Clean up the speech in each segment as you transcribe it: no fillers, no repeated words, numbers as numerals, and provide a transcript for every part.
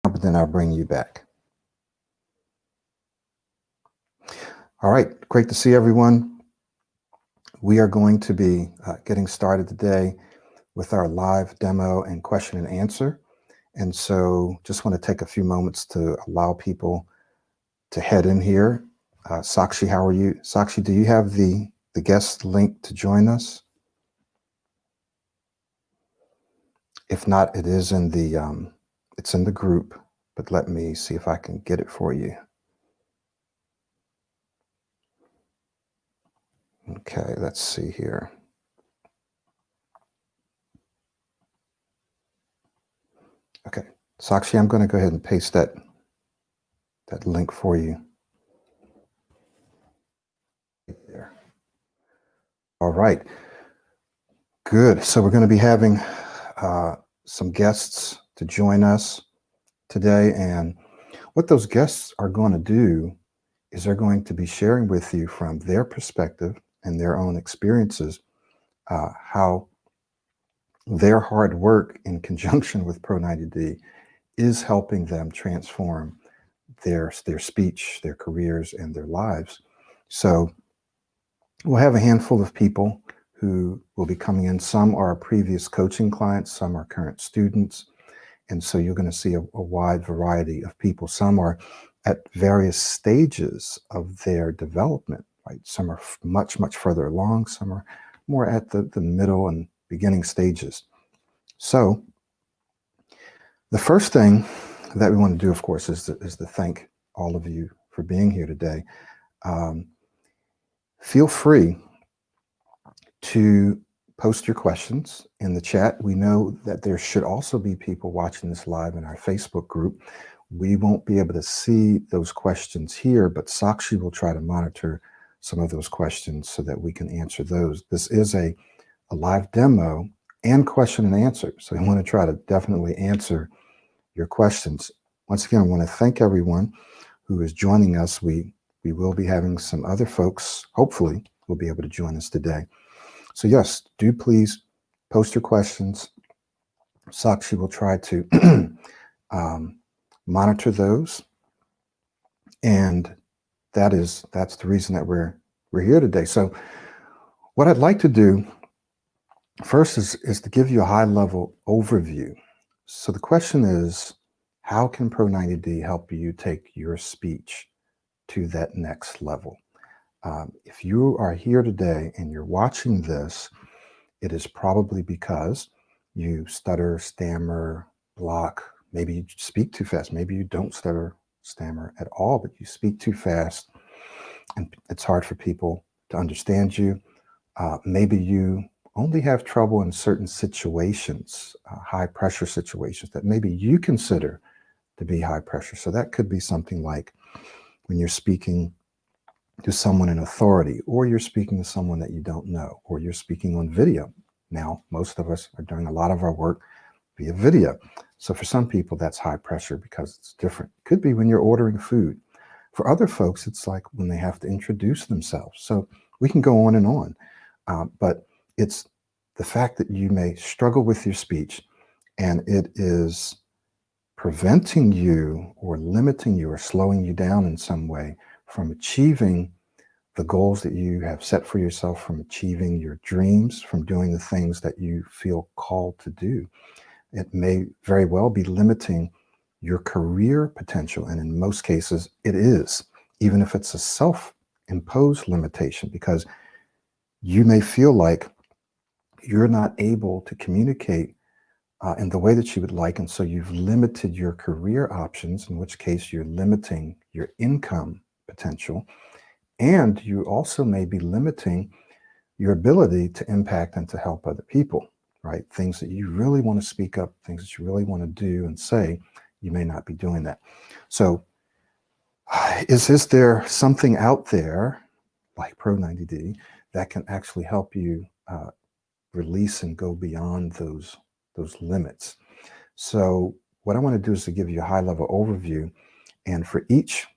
but then I'll bring you back. All right, great to see everyone. We are going to be getting started today with our live demo and question and answer. And so just want to take a few moments to allow people to head in here. Sakshi, how are you? Sakshi, do you have the guest link to join us? If not, it is in the it's in the group, but let me see if I can get it for you. Okay, let's see here. Okay, Sakshi, I'm going to go ahead and paste that link for you. There. All right. Good. So we're going to be having some guests to join us today, and what those guests are going to do is they're going to be sharing with you from their perspective and their own experiences how their hard work in conjunction with Pro90d is helping them transform their speech, their careers, and their lives. So we'll have a handful of people who will be coming in. Some are previous coaching clients, some are current students. And so you're going to see a wide variety of people. Some are at various stages of their development, right? Some are much, much further along. Some are more at the middle and beginning stages. So the first thing that we want to do, of course, is to thank all of you for being here today. Feel free to post your questions in the chat. We know that there should also be people watching this live in our Facebook group. We won't be able to see those questions here, but Sakshi will try to monitor some of those questions so that we can answer those. This is a live demo and question and answer, so we want to try to definitely answer your questions. Once again, I want to thank everyone who is joining us. We will be having some other folks, hopefully, will be able to join us today. So yes, do please post your questions. Sakshi will try to monitor those. And that's the reason that we're here today. So what I'd like to do first is to give you a high-level overview. So the question is, how can Pro90d help you take your speech to that next level? If you are here today and you're watching this, it is probably because you stutter, stammer, block. Maybe you speak too fast. Maybe you don't stutter, stammer at all, but you speak too fast and it's hard for people to understand you. Maybe you only have trouble in certain situations, high pressure situations that maybe you consider to be high pressure. So that could be something like when you're speaking to someone in authority, or you're speaking to someone that you don't know, or you're speaking on video. Now, most of us are doing a lot of our work via video. So for some people, that's high pressure because it's different. It could be when you're ordering food. For other folks, it's like when they have to introduce themselves. So we can go on and on. But it's the fact that you may struggle with your speech and it is preventing you or limiting you or slowing you down in some way from achieving the goals that you have set for yourself, from achieving your dreams, from doing the things that you feel called to do. It may very well be limiting your career potential. And in most cases, it is, even if it's a self-imposed limitation, because you may feel like you're not able to communicate in the way that you would like. And so you've limited your career options, in which case you're limiting your income potential. And you also may be limiting your ability to impact and to help other people, right? Things that you really want to speak up, things that you really want to do and say, you may not be doing that. So is there something out there like Pro90d that can actually help you release and go beyond those limits? So what I want to do is to give you a high-level overview. And for each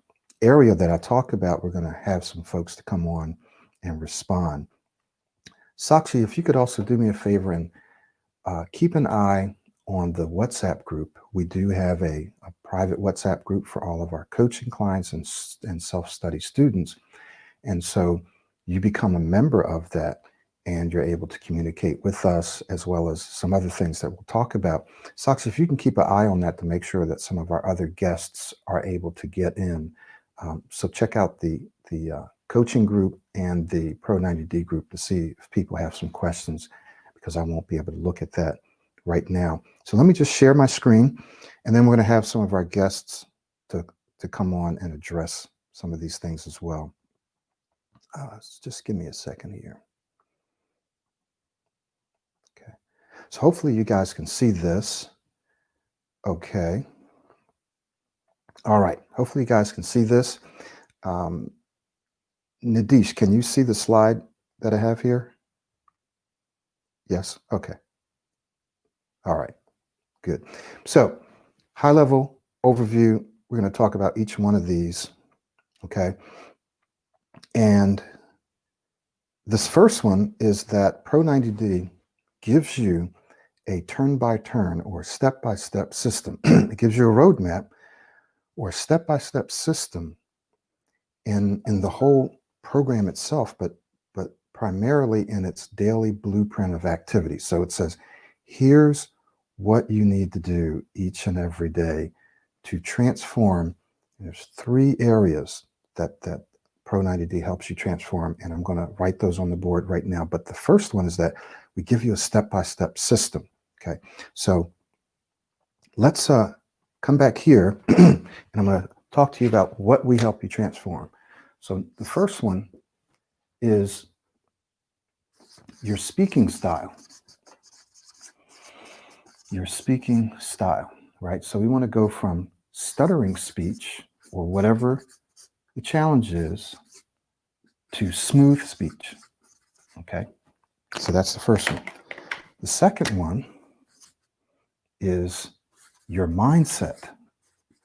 area that I talk about, we're going to have some folks to come on and respond. Sakshi, if you could also do me a favor and keep an eye on the WhatsApp group. We do have a private WhatsApp group for all of our coaching clients and self-study students. And so you become a member of that, and you're able to communicate with us, as well as some other things that we'll talk about. Saks, if you can keep an eye on that to make sure that some of our other guests are able to get in. So check out the coaching group and the Pro90d group to see if people have some questions, because I won't be able to look at that right now. So let me just share my screen, and then we're going to have some of our guests to come on and address some of these things as well. Just give me a second here. Okay. So hopefully you guys can see this. Okay. All right. Hopefully you guys can see this. Nadish, can you see the slide that I have here? Yes. Okay. All right. Good. So high level overview. We're going to talk about each one of these. Okay. And this first one is that Pro90d gives you a turn-by-turn or step-by-step system. It gives you a roadmap or a step-by-step system in the whole program itself, but primarily in its daily blueprint of activity. So it says, here's what you need to do each and every day to transform. There's 3 areas that Pro90d helps you transform, and I'm going to write those on the board right now. But the first one is that we give you a step-by-step system. Okay, so let's come back here, and I'm going to talk to you about what we help you transform. So the first one is your speaking style. Your speaking style, right? So we want to go from stuttering speech, or whatever the challenge is, to smooth speech. Okay, so that's the first one. The second one is your mindset.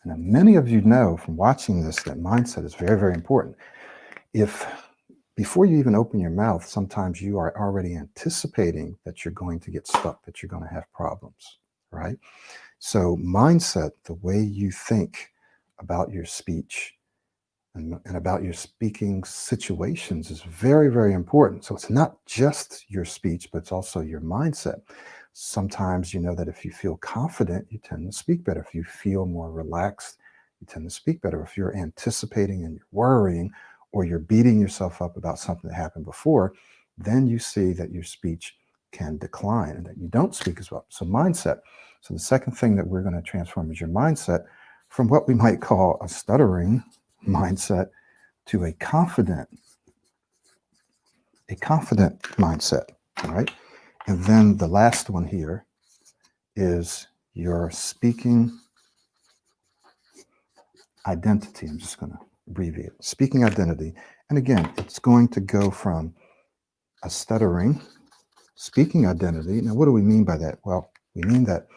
Now, many of you know from watching this that mindset is very, very important. If before you even open your mouth, sometimes you are already anticipating that you're going to get stuck, that you're going to have problems, right? So mindset, the way you think about your speech and about your speaking situations, is very, very important. So it's not just your speech, but it's also your mindset. Sometimes you know that if you feel confident, you tend to speak better. If you feel more relaxed, you tend to speak better. If you're anticipating and you're worrying, or you're beating yourself up about something that happened before, then you see that your speech can decline and that you don't speak as well. So mindset. So the second thing that we're going to transform is your mindset from what we might call a stuttering mindset to a confident mindset. All right. And then the last one here is your speaking identity. I'm just going to abbreviate it. Speaking identity. And again, it's going to go from a stuttering speaking identity. Now, what do we mean by that? Well, we mean that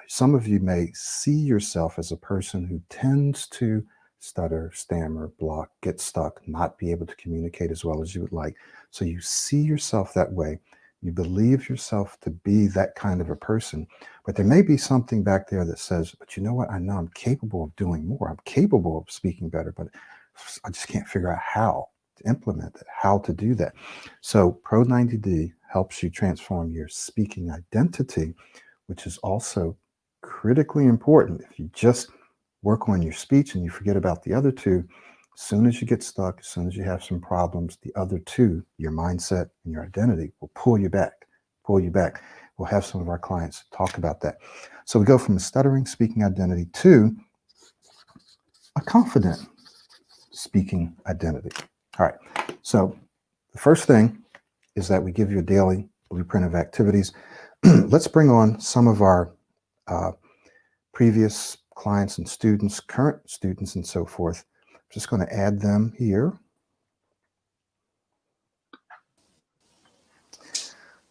some of you may see yourself as a person who tends to stutter, stammer, block, get stuck, not be able to communicate as well as you would like. So you see yourself that way. You believe yourself to be that kind of a person, but there may be something back there that says, but you know what? I know I'm capable of doing more. I'm capable of speaking better, but I just can't figure out how to implement it, how to do that. So Pro90d helps you transform your speaking identity, which is also critically important. If you just work on your speech and you forget about the other two, as soon as you get stuck, as soon as you have some problems, the other two, your mindset and your identity, will pull you back, pull you back. We'll have some of our clients talk about that. So we go from a stuttering speaking identity to a confident speaking identity. All right. So the first thing is that we give you a daily blueprint of activities. Let's bring on some of our previous clients and students, current students, and so forth. I'm just going to add them here.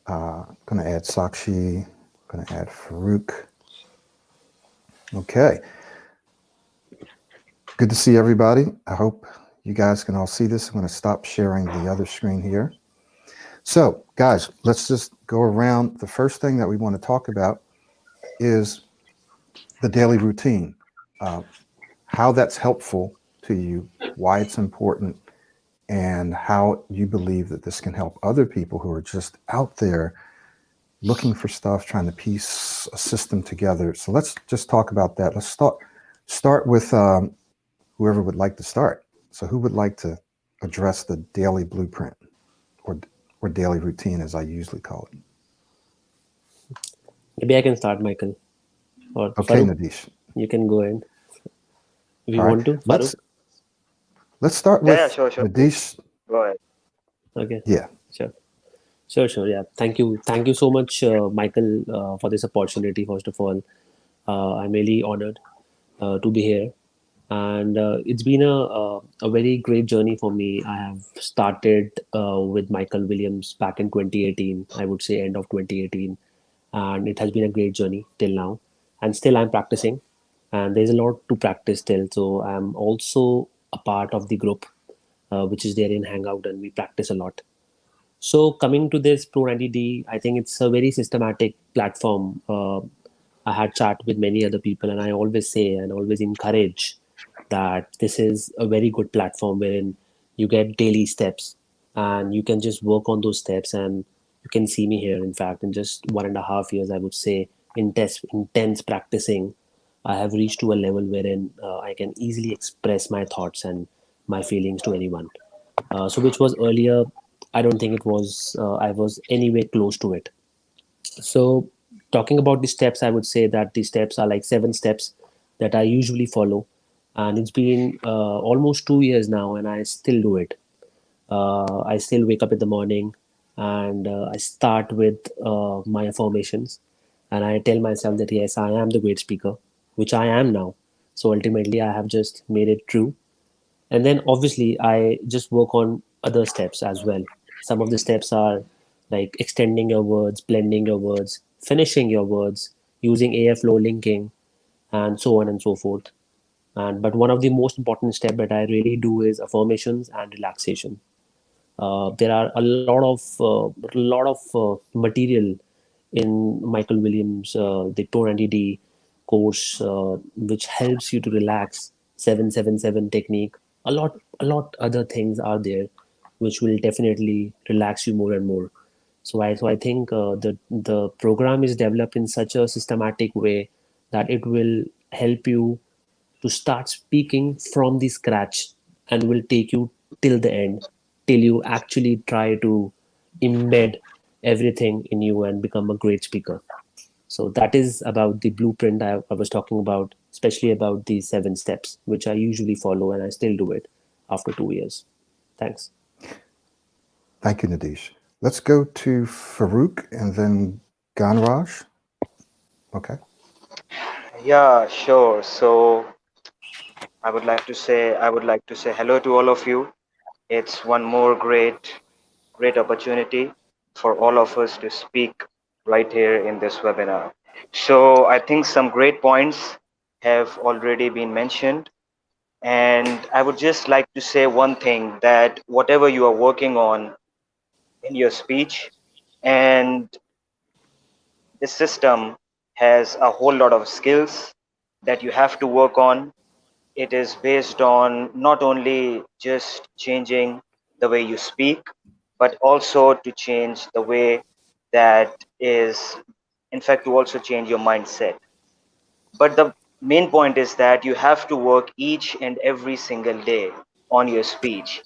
Going to add Sakshi, going to add Farouk. Okay. Good to see everybody. I hope you guys can all see this. I'm going to stop sharing the other screen here. So, guys, let's just go around. The first thing that we want to talk about is the daily routine, uh, how that's helpful to you, why it's important, and how you believe that this can help other people who are just out there looking for stuff, trying to piece a system together. So let's just talk about that. Let's start with whoever would like to start. So who would like to address the daily blueprint, or or daily routine, as I usually call it? Maybe I can start, Michael. Or Okay, Farooq, Nadish. you can go ahead. If you All right. want to, Farooq. Let's start Yeah, yeah, with sure, sure. Please Nadish. go ahead. Okay. Yeah. Sure. Sure, sure. Yeah. Thank you. Thank you so much, Michael, for this opportunity, first of all. I'm really honored to be here. And it's been a very great journey for me. I have started with Michael Williams back in 2018, I would say end of 2018. And it has been a great journey till now. And still I'm practicing. And there's a lot to practice still. So I'm also a part of the group, which is there in Hangout, and we practice a lot. So coming to this Pro90d, I think it's a very systematic platform. I had chat with many other people, and I always say and always encourage that this is a very good platform wherein you get daily steps and you can just work on those steps. And you can see me here. In fact, in just 1.5 years, I would say intense practicing, I have reached to a level wherein I can easily express my thoughts and my feelings to anyone. So which was earlier, I don't think it was I was anywhere close to it. So talking about the steps, I would say that the steps are like 7 steps that I usually follow, and it's been almost 2 years now, and I still do it. I still wake up in the morning, and I start with my affirmations, and I tell myself that yes, I am the great speaker, which I am now. So ultimately, I have just made it true. And then obviously I just work on other steps as well. Some of the steps are like extending your words, blending your words, finishing your words, using airflow linking, and so on and so forth. And but one of the most important step that I really do is affirmations and relaxation. There are a lot of material in Michael Williams, the Pro90d course, which helps you to relax. 777 technique. A lot other things are there, which will definitely relax you more and more. So I think the program is developed in such a systematic way that it will help you to start speaking from the scratch, and will take you till the end, till you actually try to embed everything in you and become a great speaker. So that is about the blueprint I was talking about, especially about these 7 steps, which I usually follow, and I still do it after 2 years. Thanks. Thank you, Nadish. Let's go to Farouk and then Ganraj. Okay. Yeah, sure. So I would like to say hello to all of you. It's one more great opportunity for all of us to speak right here in this webinar. So I think some great points have already been mentioned. And I would just like to say one thing, that whatever you are working on in your speech, and this system has a whole lot of skills that you have to work on. It is based on not only just changing the way you speak, but also to change the way that is, in fact, to also change your mindset. But the main point is that you have to work each and every single day on your speech.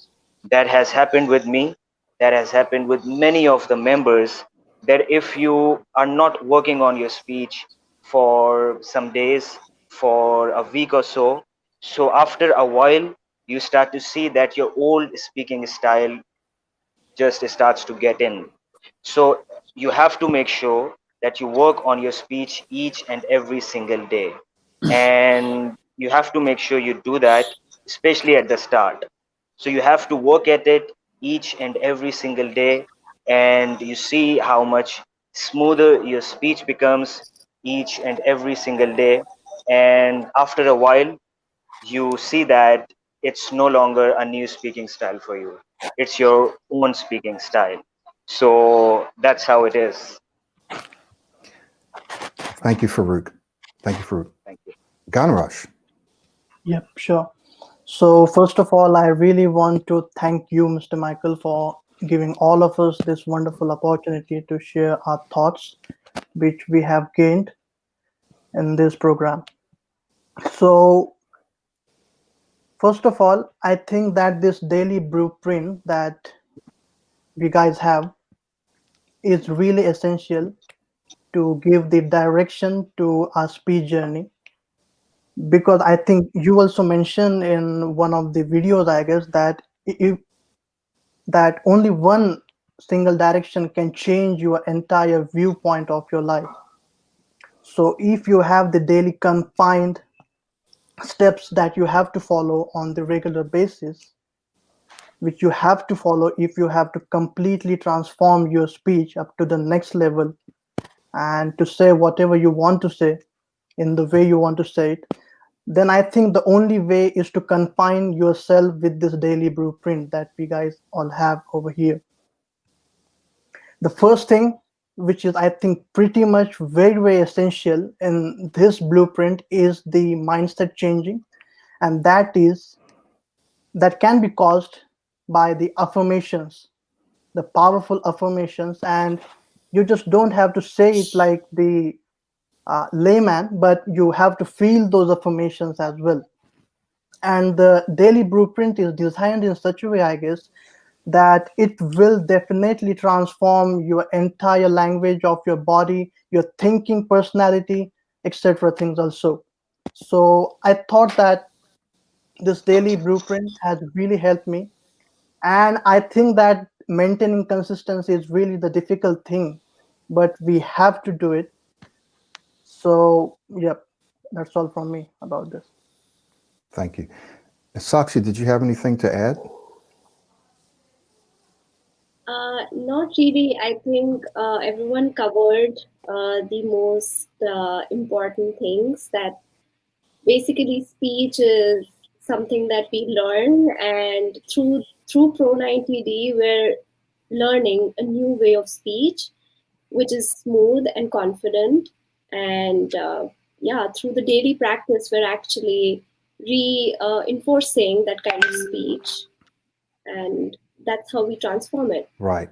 That has happened with me, that has happened with many of the members, that if you are not working on your speech for some days, for a week or so, so after a while, you start to see that your old speaking style just starts to get in. So you have to make sure that you work on your speech each and every single day. And you have to make sure you do that, especially at the start. So you have to work at it each and every single day. And you see how much smoother your speech becomes each and every single day. And after a while, you see that it's no longer a new speaking style for you. It's your own speaking style. So that's how it is. Thank you, Farouk. Thank you, Farouk. Thank you. Ganraj. Yep, sure. So first of all, I really want to thank you, Mr. Michael, for giving all of us this wonderful opportunity to share our thoughts, which we have gained in this program. So first of all, I think that this daily blueprint that we guys have is really essential to give the direction to our speech journey, because I think you also mentioned in one of the videos, I guess, that if that only one single direction can change your entire viewpoint of your life. So if you have the daily confined steps that you have to follow on the regular basis, which you have to follow if you have to completely transform your speech up to the next level and to say whatever you want to say in the way you want to say it, then I think the only way is to confine yourself with this daily blueprint that we guys all have over here. The first thing, which is I think pretty much very essential in this blueprint, is the mindset changing, and that can be caused by the affirmations, the powerful affirmations. And you just don't have to say it like the layman, but you have to feel those affirmations as well. And the daily blueprint is designed in such a way, I guess, that it will definitely transform your entire language of your body, your thinking personality, etc. things also. So I thought that this daily blueprint has really helped me. And I think that maintaining consistency is really the difficult thing, but we have to do it. So, yep, that's all from me about this. Thank you. Sakshi, did you have anything to add? Not really. I think everyone covered the most important things. That basically speech is something that we learn, and through Pro90d, we're learning a new way of speech, which is smooth and confident. And yeah, through the daily practice, we're actually reinforcing that kind of speech, and that's how we transform it. Right.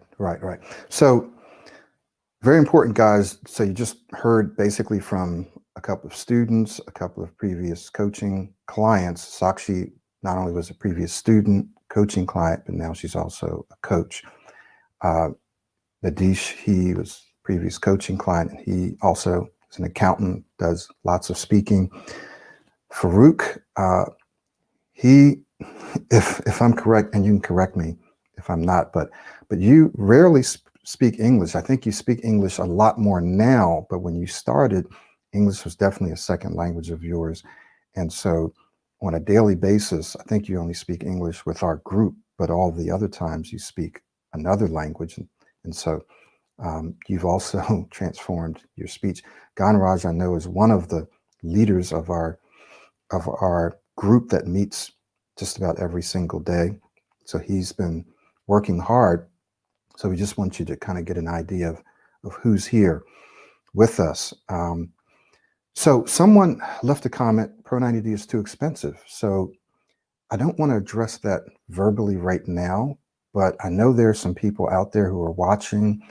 So very important, guys. So you just heard basically from a couple of students, a couple of previous coaching clients. Sakshi not only was a previous student coaching client, but now she's also a coach. Nadish, he was a previous coaching client, and he also is an accountant, does lots of speaking. Farouk, he, if I'm correct, and you can correct me if I'm not, but you rarely speak English. I think you speak English a lot more now, but when you started, English was definitely a second language of yours. And so on a daily basis, I think you only speak English with our group, but all the other times you speak another language. And so you've also transformed your speech. Ganraj, I know, is one of the leaders of our group that meets just about every single day. So he's been working hard. So we just want you to kind of get an idea of who's here with us. So someone left a comment, Pro90d is too expensive. So I don't want to address that verbally right now, but I know there are some people out there who are watching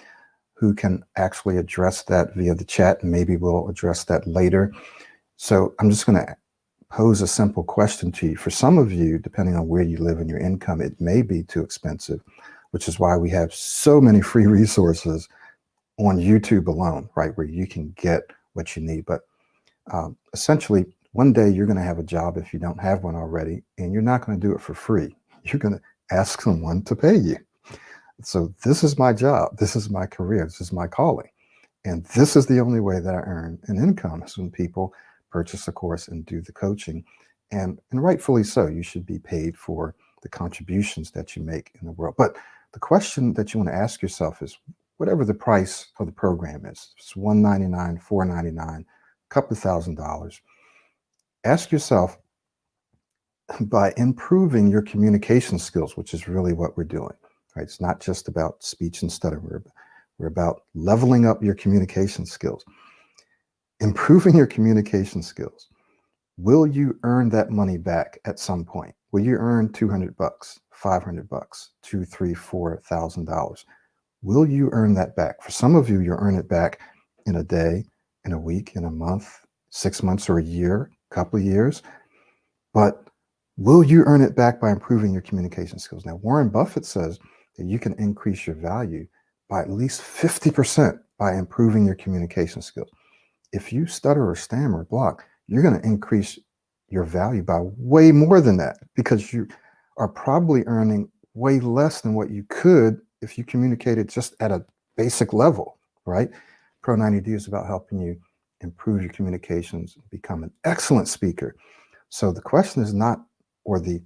who can actually address that via the chat, and maybe we'll address that later. So I'm just going to pose a simple question to you. For some of you, depending on where you live and your income, it may be too expensive, which is why we have so many free resources on YouTube alone, right, where you can get what you need. But essentially, one day you're going to have a job if you don't have one already, and you're not going to do it for free. You're going to ask someone to pay you. So this is my job. This is my career. This is my calling. And this is the only way that I earn an income, is when people purchase a course and do the coaching. And rightfully so, you should be paid for the contributions that you make in the world. But the question that you want to ask yourself is, whatever the price for the program is, it's $199, $499, a couple of $1,000, ask yourself, by improving your communication skills, which is really what we're doing, right? It's not just about speech and stuttering. We're about leveling up your communication skills. Improving your communication skills will you earn that money back at some point? Will you earn $200, $500, $2,000, $3,000, $4,000? Will you earn that back? For some of you, you'll earn it back in a day, in a week, in a month, 6 months, or a year, a couple of years. But will you earn it back by improving your communication skills? Now, Warren Buffett says that you can increase your value by at least 50% by improving your communication skills. If you stutter or stammer or block, you're going to increase your value by way more than that, because you are probably earning way less than what you could if you communicated just at a basic level, right? Pro90d is about helping you improve your communications, become an excellent speaker. So the question is not, or the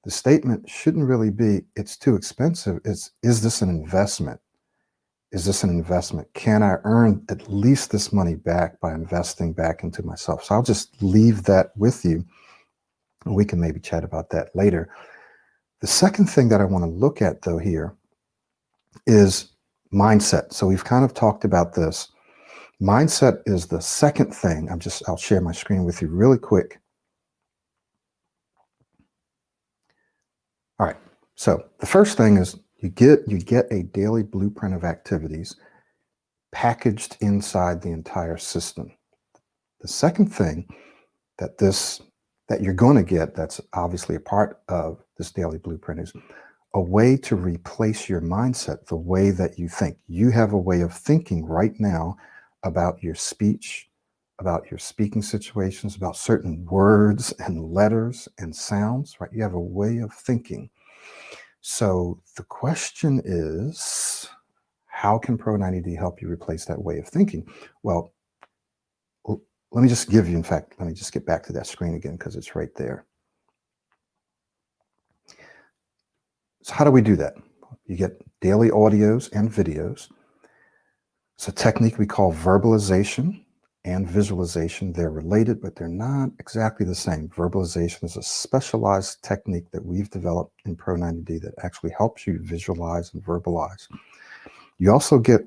statement shouldn't really be, it's too expensive. It's, is this an investment? Is this an investment? Can I earn at least this money back by investing back into myself? So I'll just leave that with you. We can maybe chat about that later. The second thing that I want to look at, though, here is mindset. So we've kind of talked about this. Mindset is the second thing. I'll share my screen with you really quick. All right. So the first thing is you get a daily blueprint of activities packaged inside the entire system. The second thing that you're going to get, that's obviously a part of this daily blueprint, is a way to replace your mindset, the way that you think. You have a way of thinking right now about your speech, about your speaking situations, about certain words and letters and sounds, right? You have a way of thinking. So the question is, how can Pro90d help you replace that way of thinking? Well, let me just give you, in fact, let me just get back to that screen again, because it's right there. So how do we do that? You get daily audios and videos. It's a technique we call verbalization and visualization. They're related, but they're not exactly the same. Verbalization is a specialized technique that we've developed in Pro90d that actually helps you visualize and verbalize. You also get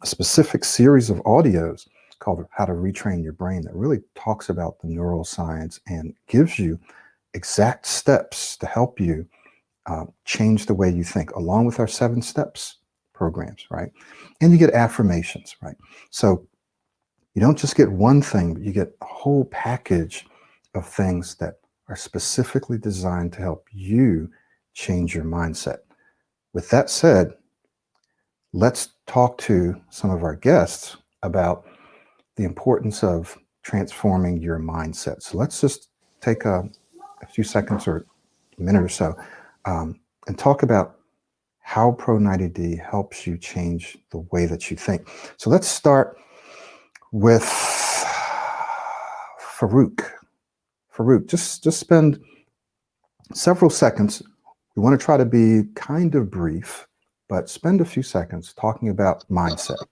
a specific series of audios called How to Retrain Your Brain that really talks about the neuroscience and gives you exact steps to help you change the way you think, along with our 7 steps programs, right? And you get affirmations, right? So you don't just get one thing, but you get a whole package of things that are specifically designed to help you change your mindset. With that said, let's talk to some of our guests about the importance of transforming your mindset. So let's just take a few seconds or a minute or so and talk about how Pro90d helps you change the way that you think. So let's start with Farouk. Farouk, just spend several seconds. We want to try to be kind of brief, but spend a few seconds talking about mindset.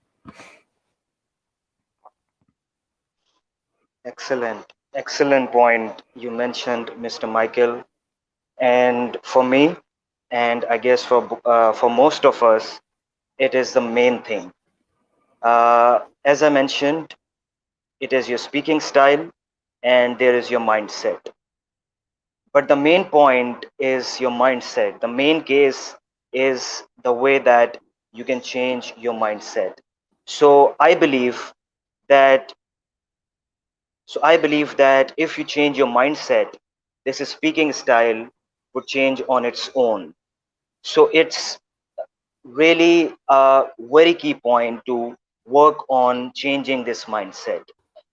Excellent point you mentioned, Mr. Michael. And for me, and I guess for most of us, it is the main thing. As I mentioned, it is your speaking style, and there is your mindset. But the main point is your mindset. The main case is the way that you can change your mindset. So I believe that if you change your mindset, this speaking style would change on its own. So it's really a very key point to work on changing this mindset.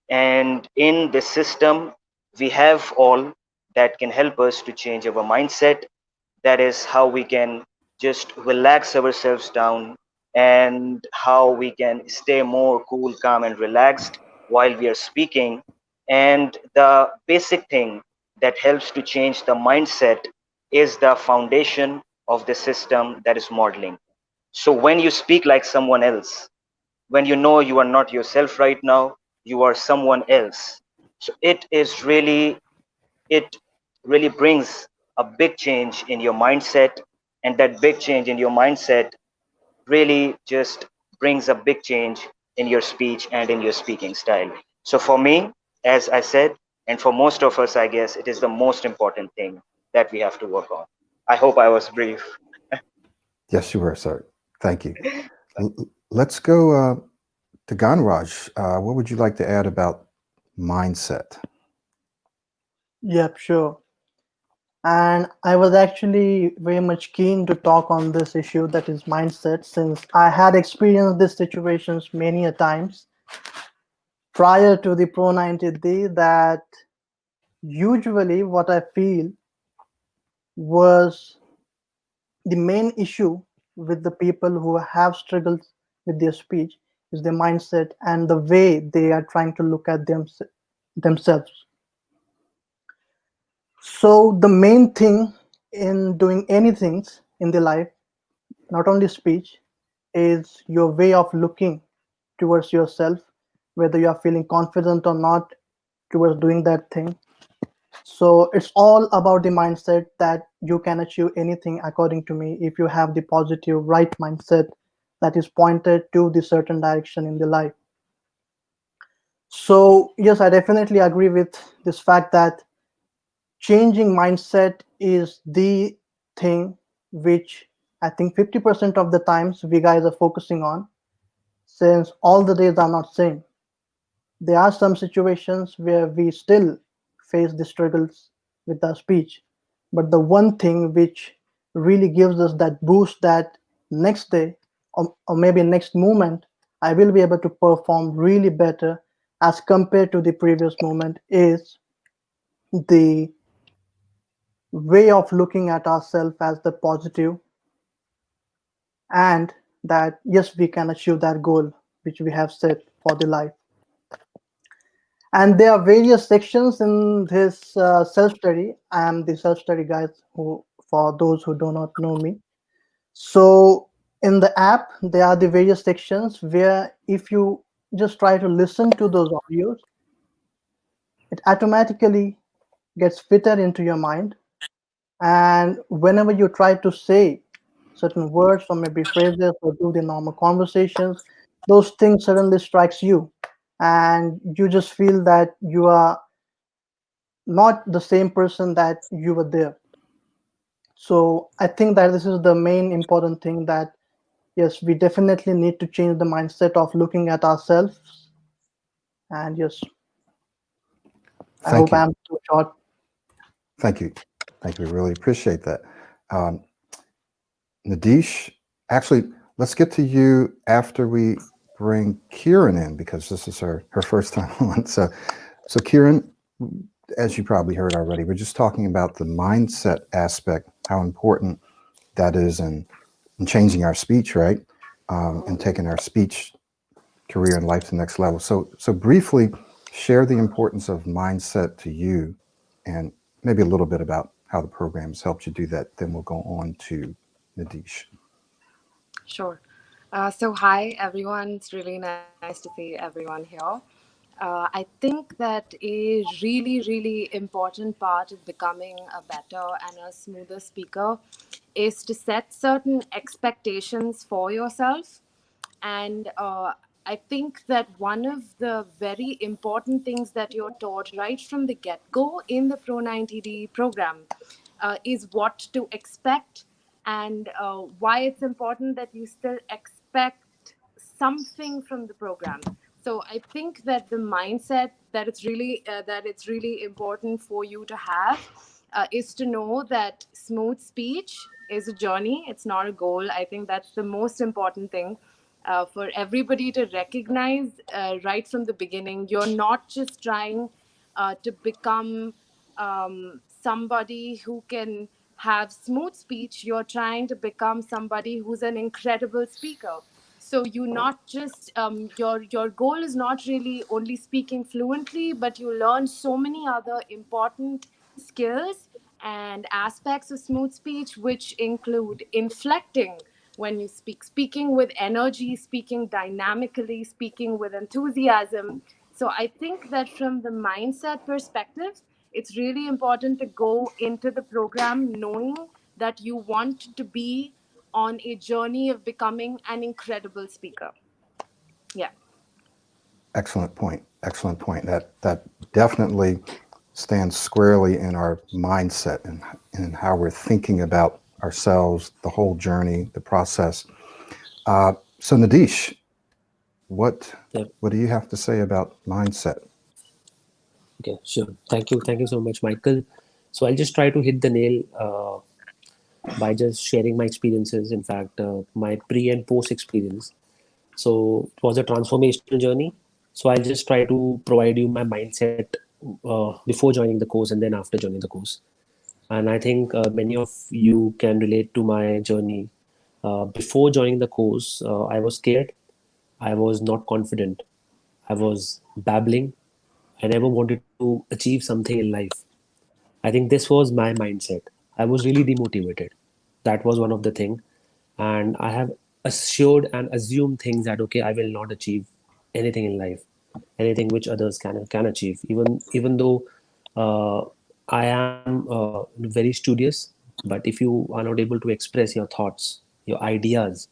And in this system, we have all that can help us to change our mindset. That is how we can just relax ourselves down, and how we can stay more cool, calm, and relaxed while we are speaking. And the basic thing that helps to change the mindset is the foundation of the system, that is modeling. So when you speak like someone else, when you know you are not yourself right now, you are someone else. So it really brings a big change in your mindset, and that big change in your mindset really just brings a big change in your speech and in your speaking style. So for me, as I said, And for most of us, I guess it is the most important thing that we have to work on. I hope I was brief. Yes, you were, sir. Thank you. Let's go to Ganraj. What would you like to add about mindset? Yep, sure. And I was actually very much keen to talk on this issue, that is mindset, since I had experienced these situations many a times prior to the Pro90D, that usually what I feel was the main issue with the people who have struggled with their speech is their mindset and the way they are trying to look at themselves. So the main thing in doing anything in the life, not only speech, is your way of looking towards yourself, whether you are feeling confident or not towards doing that thing. So it's all about the mindset that you can achieve anything, according to me, if you have the positive, right mindset that is pointed to the certain direction in the life. So, yes, I definitely agree with this fact that changing mindset is the thing which I think 50% of the times we guys are focusing on, since all the days are not same. There are some situations where we still face the struggles with our speech, but the one thing which really gives us that boost, that next day or maybe next moment I will be able to perform really better as compared to the previous moment, is the way of looking at ourselves as the positive, and that yes, we can achieve that goal which we have set for the life. And there are various sections in this self-study. I am the self-study guys, who, for those who do not know me. So in the app there are the various sections where if you just try to listen to those audios, it automatically gets fitted into your mind, and whenever you try to say certain words or maybe phrases or do the normal conversations, those things suddenly strikes you, and you just feel that you are not the same person that you were there. So I think that this is the main important thing, that yes, we definitely need to change the mindset of looking at ourselves. And yes, I Thank hope you. I'm too short. Thank you. Thank you. We really appreciate that. Um, Nadish, actually, let's get to you after we bring Kieran in, because this is her first time on. So Kieran, as you probably heard already, we're just talking about the mindset aspect, how important that is in changing our speech, right? And taking our speech career and life to the next level. So briefly, share the importance of mindset to you, and maybe a little bit about how the program has helped you do that. Then we'll go on to Nadish. Sure. So, hi everyone. It's really nice to see everyone here. I think that a really, really important part of becoming a better and a smoother speaker is to set certain expectations for yourself. And I think that one of the very important things that you're taught right from the get go in the Pro90D program is what to expect, and why it's important that you still expect something from the program. So I think that the mindset that it's really important for you to have is to know that smooth speech is a journey, it's not a goal. I think that's the most important thing for everybody to recognize right from the beginning. You're not just trying to become somebody who can have smooth speech, you're trying to become somebody who's an incredible speaker. So you not just your goal is not really only speaking fluently, but you learn so many other important skills and aspects of smooth speech, which include inflecting when you speak, speaking with energy, speaking dynamically, speaking with enthusiasm. So I think that from the mindset perspective, it's really important to go into the program knowing that you want to be on a journey of becoming an incredible speaker. Yeah. Excellent point. Excellent point. That definitely stands squarely in our mindset and how we're thinking about ourselves, the whole journey, the process. So Nadish, what Yeah. do you have to say about mindset? Okay, sure. Thank you so much, Michael. So I'll just try to hit the nail by just sharing my experiences. In fact, my pre and post experience. So it was a transformational journey. So I'll just try to provide you my mindset before joining the course and then after joining the course. And I think many of you can relate to my journey. Before joining the course, I was scared. I was not confident. I was babbling. I never wanted to achieve something in life. I think this was my mindset. I was really demotivated. That was one of the thing, and I have assured and assumed things that okay, I will not achieve anything in life, anything which others can achieve. Even though I am very studious, but if you are not able to express your thoughts, your ideas,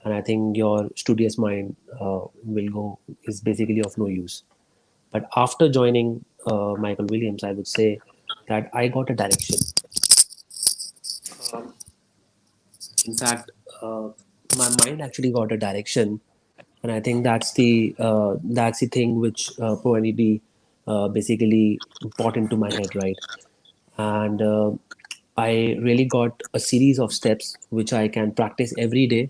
and I think your studious mind will go is basically of no use. But after joining Michael Williams, I would say that I got a direction. In fact, uh, my mind actually got a direction, and I think that's the thing which Pro90d basically brought into my head, right? And I really got a series of steps which I can practice every day.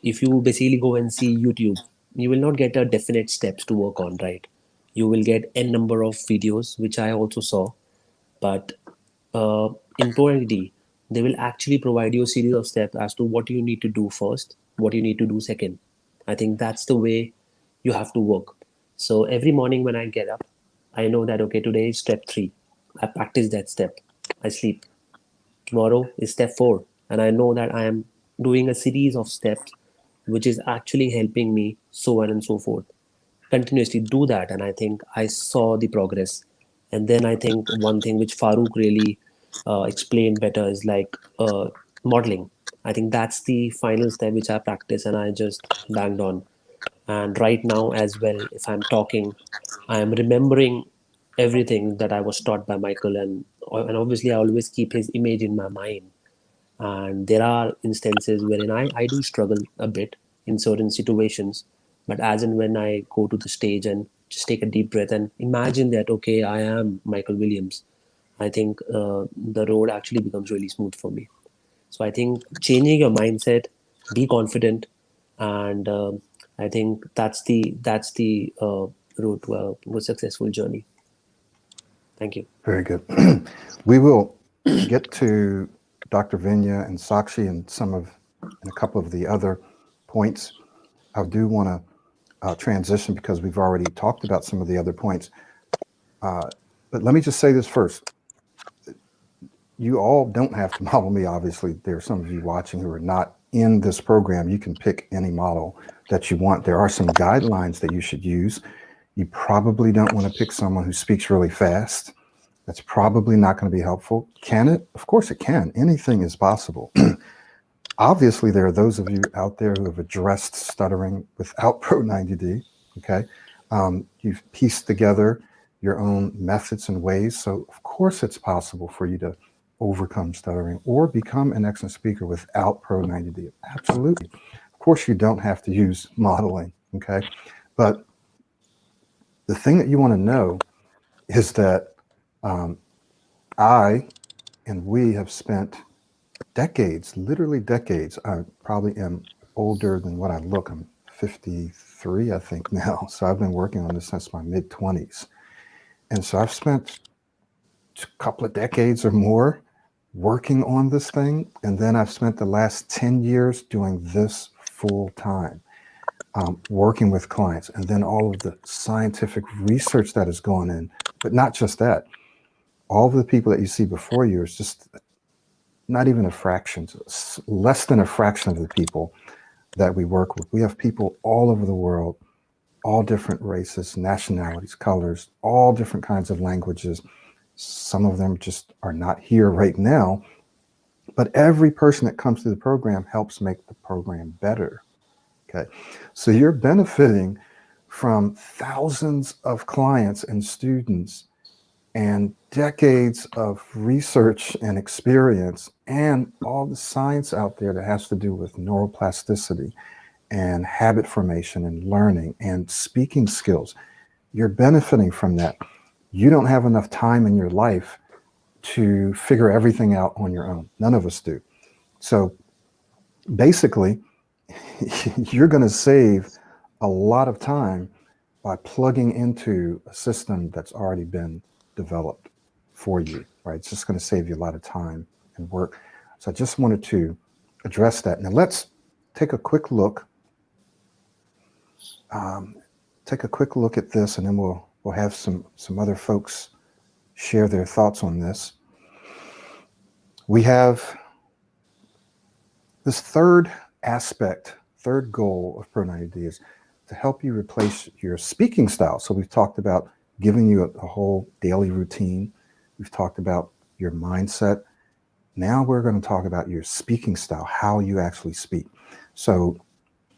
If you basically go and see YouTube, you will not get a definite steps to work on, right? You will get n number of videos which I also saw, but uh, in Pro90d, they will actually provide you a series of steps as to what you need to do first, what you need to do second. I think that's the way you have to work. So every morning when I get up, I know that okay, today is step 3. I practice that step. I sleep. Tomorrow is step 4, and I know that I am doing a series of steps which is actually helping me, so on and so forth. Continuously do that, and I think I saw the progress. And then I think one thing which Farooq really explained better is like modeling. I think that's the final step which I practice and I just banged on. And right now as well, if I'm talking, I am remembering everything that I was taught by Michael, and obviously I always keep his image in my mind. And there are instances wherein I do struggle a bit in certain situations, but as and when I go to the stage and just take a deep breath and imagine that okay, I am Michael Williams, I think the road actually becomes really smooth for me. So I think changing your mindset, be confident, and I think that's the road to a successful journey. Thank you. Very good. We will get to Dr. Vinya and Sakshi and a couple of the other points. I do want to transition because we've already talked about some of the other points. But let me just say this first. You all don't have to model me, obviously. There are some of you watching who are not in this program. You can pick any model that you want. There are some guidelines that you should use. You probably don't want to pick someone who speaks really fast. That's probably not going to be helpful. Can it? Of course it can. Anything is possible. Obviously, there are those of you out there who have addressed stuttering without Pro90d, okay? You've pieced together your own methods and ways, so of course it's possible for you to overcome stuttering or become an excellent speaker without Pro90d. Absolutely. Of course, you don't have to use modeling, okay? But the thing that you want to know is that I and we have spent decades, literally decades. I probably am older than what I look. I'm 53, I think now. So I've been working on this since my mid-20s. And so I've spent a couple of decades or more working on this thing. And then I've spent the last 10 years doing this full time, working with clients. And then all of the scientific research that has gone in. But not just that. All of the people that you see before you is just not even a fraction, less than a fraction of the people that we work with. We have people all over the world, all different races, nationalities, colors, all different kinds of languages. Some of them just are not here right now, but every person that comes through the program helps make the program better. Okay, so you're benefiting from thousands of clients and students and decades of research and experience and all the science out there that has to do with neuroplasticity and habit formation and learning and speaking skills. You're benefiting from that. You don't have enough time in your life to figure everything out on your own. None of us do. So basically, you're going to save a lot of time by plugging into a system that's already been developed for you, right? It's just going to save you a lot of time and work. So I just wanted to address that. Now let's take a quick look. Take a quick look at this, and then we'll have some other folks share their thoughts on this. We have this third aspect, third goal of Pro90d is to help you replace your speaking style. So we've talked about giving you a whole daily routine. We've talked about your mindset. Now we're going to talk about your speaking style, how you actually speak. So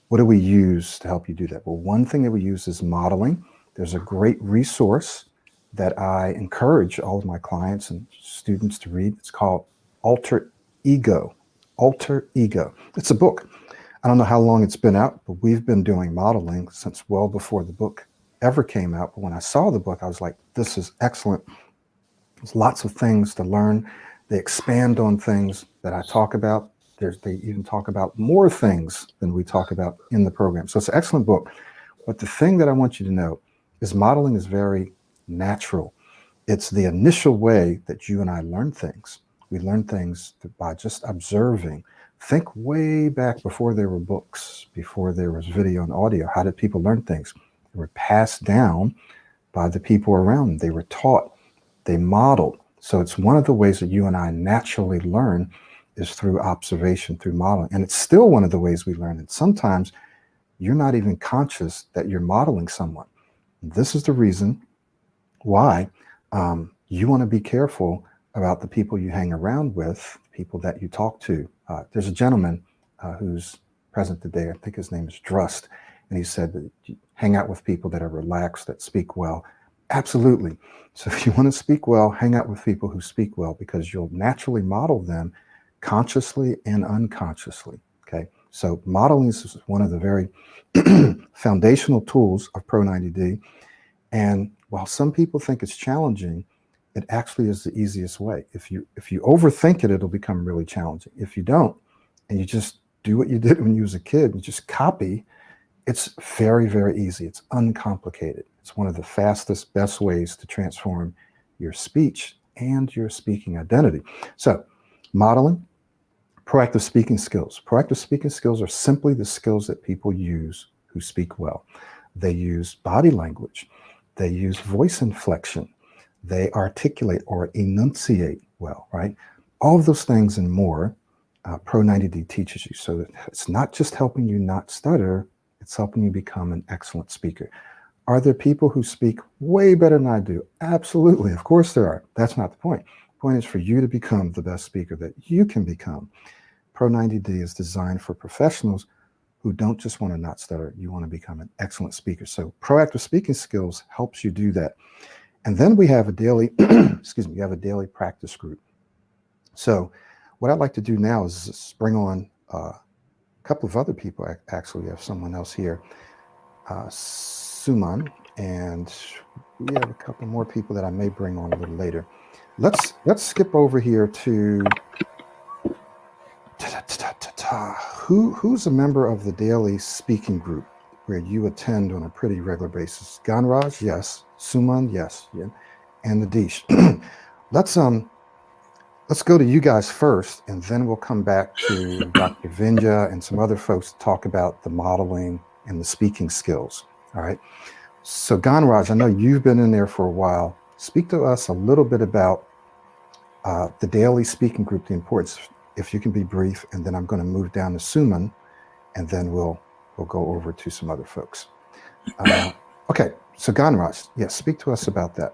what do we use to help you do that? Well, one thing that we use is modeling. There's a great resource that I encourage all of my clients and students to read. It's called Alter Ego. Alter Ego. It's a book. I don't know how long it's been out, but we've been doing modeling since well before the book ever came out. But when I saw the book, I was like, this is excellent. There's lots of things to learn. They expand on things that I talk about. They even talk about more things than we talk about in the program. So it's an excellent book. But the thing that I want you to know is modeling is very natural. It's the initial way that you and I learn things. We learn things by just observing. Think way back before there were books, before there was video and audio. How did people learn things? They were passed down by the people around them. They were taught. They modeled. So it's one of the ways that you and I naturally learn is through observation, through modeling. And it's still one of the ways we learn. And sometimes you're not even conscious that you're modeling someone. This is the reason why you want to be careful about the people you hang around with, people that you talk to. There's a gentleman who's present today. I think his name is Drust. And he said that you hang out with people that are relaxed, that speak well. Absolutely. So if you want to speak well, hang out with people who speak well, because you'll naturally model them consciously and unconsciously. Okay. So modeling is one of the very foundational tools of Pro90d. And while some people think it's challenging, it actually is the easiest way. If you overthink it, it'll become really challenging. If you don't, and you just do what you did when you was a kid, you just copy, it's very, very easy. It's uncomplicated. It's one of the fastest, best ways to transform your speech and your speaking identity. So modeling, proactive speaking skills. Proactive speaking skills are simply the skills that people use who speak well. They use body language. They use voice inflection. They articulate or enunciate well, right? All of those things and more, Pro90d teaches you. So that it's not just helping you not stutter, it's helping you become an excellent speaker. Are there people who speak way better than I do? Absolutely, of course there are. That's not the point. The point is for you to become the best speaker that you can become. Pro90d is designed for professionals who don't just want to not stutter. You want to become an excellent speaker. So proactive speaking skills helps you do that. And then we have a daily, we have a daily practice group. So what I'd like to do now is bring on a couple of other people. Actually, we have someone else here, Suman, and we have a couple more people that I may bring on a little later. Let's skip over here to who's a member of the daily speaking group where you attend on a pretty regular basis. Ganraj, yes. Suman, yes. Yeah. And Nadish. Let's go to you guys first, and then we'll come back to Dr. Vinja and some other folks to talk about the modeling and the speaking skills. All right. So Ganraj, I know you've been in there for a while. Speak to us a little bit about the daily speaking group, the importance, if you can be brief, and then I'm going to move down to Suman, and then we'll go over to some other folks. Okay, so Ganraj, yes, speak to us about that.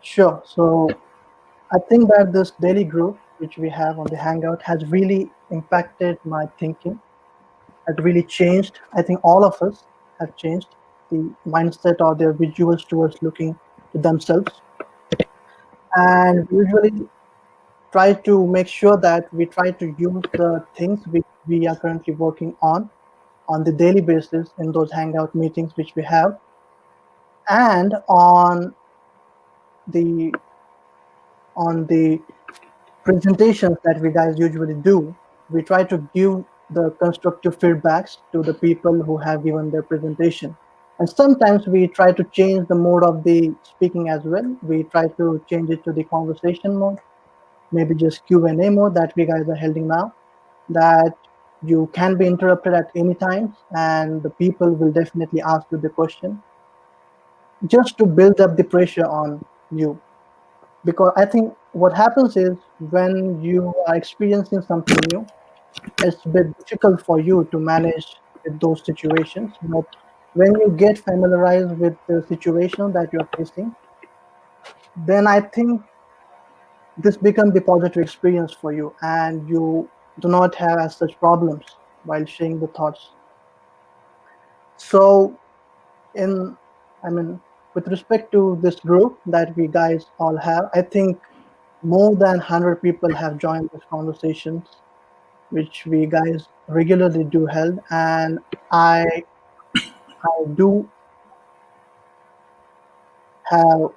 Sure. So I think that this daily group, which we have on the Hangout, has really impacted my thinking, has really changed. I think all of us have changed. the mindset or their visuals towards looking to themselves. And we usually try to make sure that we try to use the things which we are currently working on the daily basis in those hangout meetings which we have, and the on the presentations that we guys usually do. We try to give the constructive feedbacks to the people who have given their presentation, and sometimes we try to change the mode of the speaking as well. We try to change it to the conversation mode, maybe just Q&A mode that we guys are holding now, that you can be interrupted at any time and the people will definitely ask you the question, just to build up the pressure on you. Because I think what happens is when you are experiencing something new, it's a bit difficult for you to manage with those situations. But when you get familiarized with the situation that you're facing, then I think this becomes the positive experience for you, and you do not have as such problems while sharing the thoughts. So, in I mean, with respect to this group that we guys all have, I think more than 100 people have joined these conversations, which we guys regularly do held, and I do have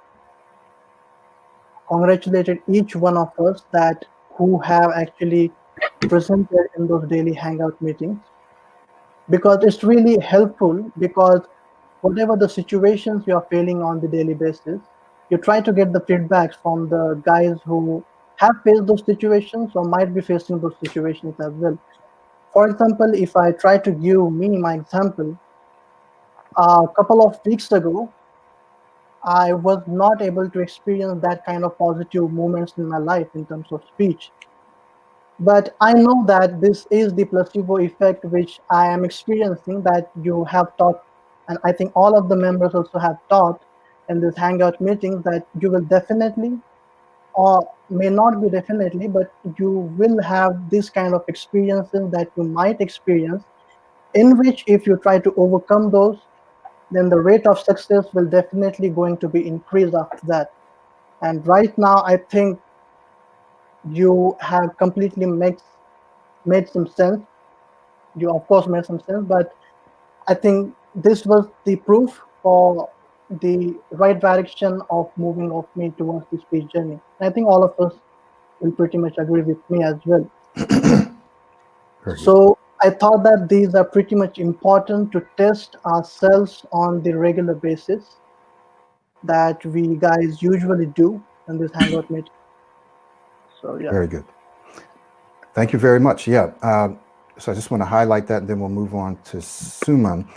congratulated each one of us that who have actually presented in those daily hangout meetings, because it's really helpful. Because whatever the situations you are feeling on the daily basis, you try to get the feedbacks from the guys who have faced those situations or might be facing those situations as well. For example, if I try to give me my example, a couple of weeks ago, I was not able to experience that kind of positive moments in my life in terms of speech. But I know that this is the placebo effect which I am experiencing, that you have taught, and I think all of the members also have taught in this hangout meeting, that you will definitely, or may not be definitely, but you will have this kind of experiences that you might experience, in which if you try to overcome those, then the rate of success will definitely going to be increased after that. And right now, I think you have completely made some sense. You of course made some sense, but I think this was the proof for the right direction of moving of me towards the speech journey. And I think all of us will pretty much agree with me as well. So I thought that these are pretty much important to test ourselves on the regular basis that we guys usually do in this hangout meeting. So yeah. Very good. Thank you very much. Yeah. So I just want to highlight that, and then we'll move on to Suman.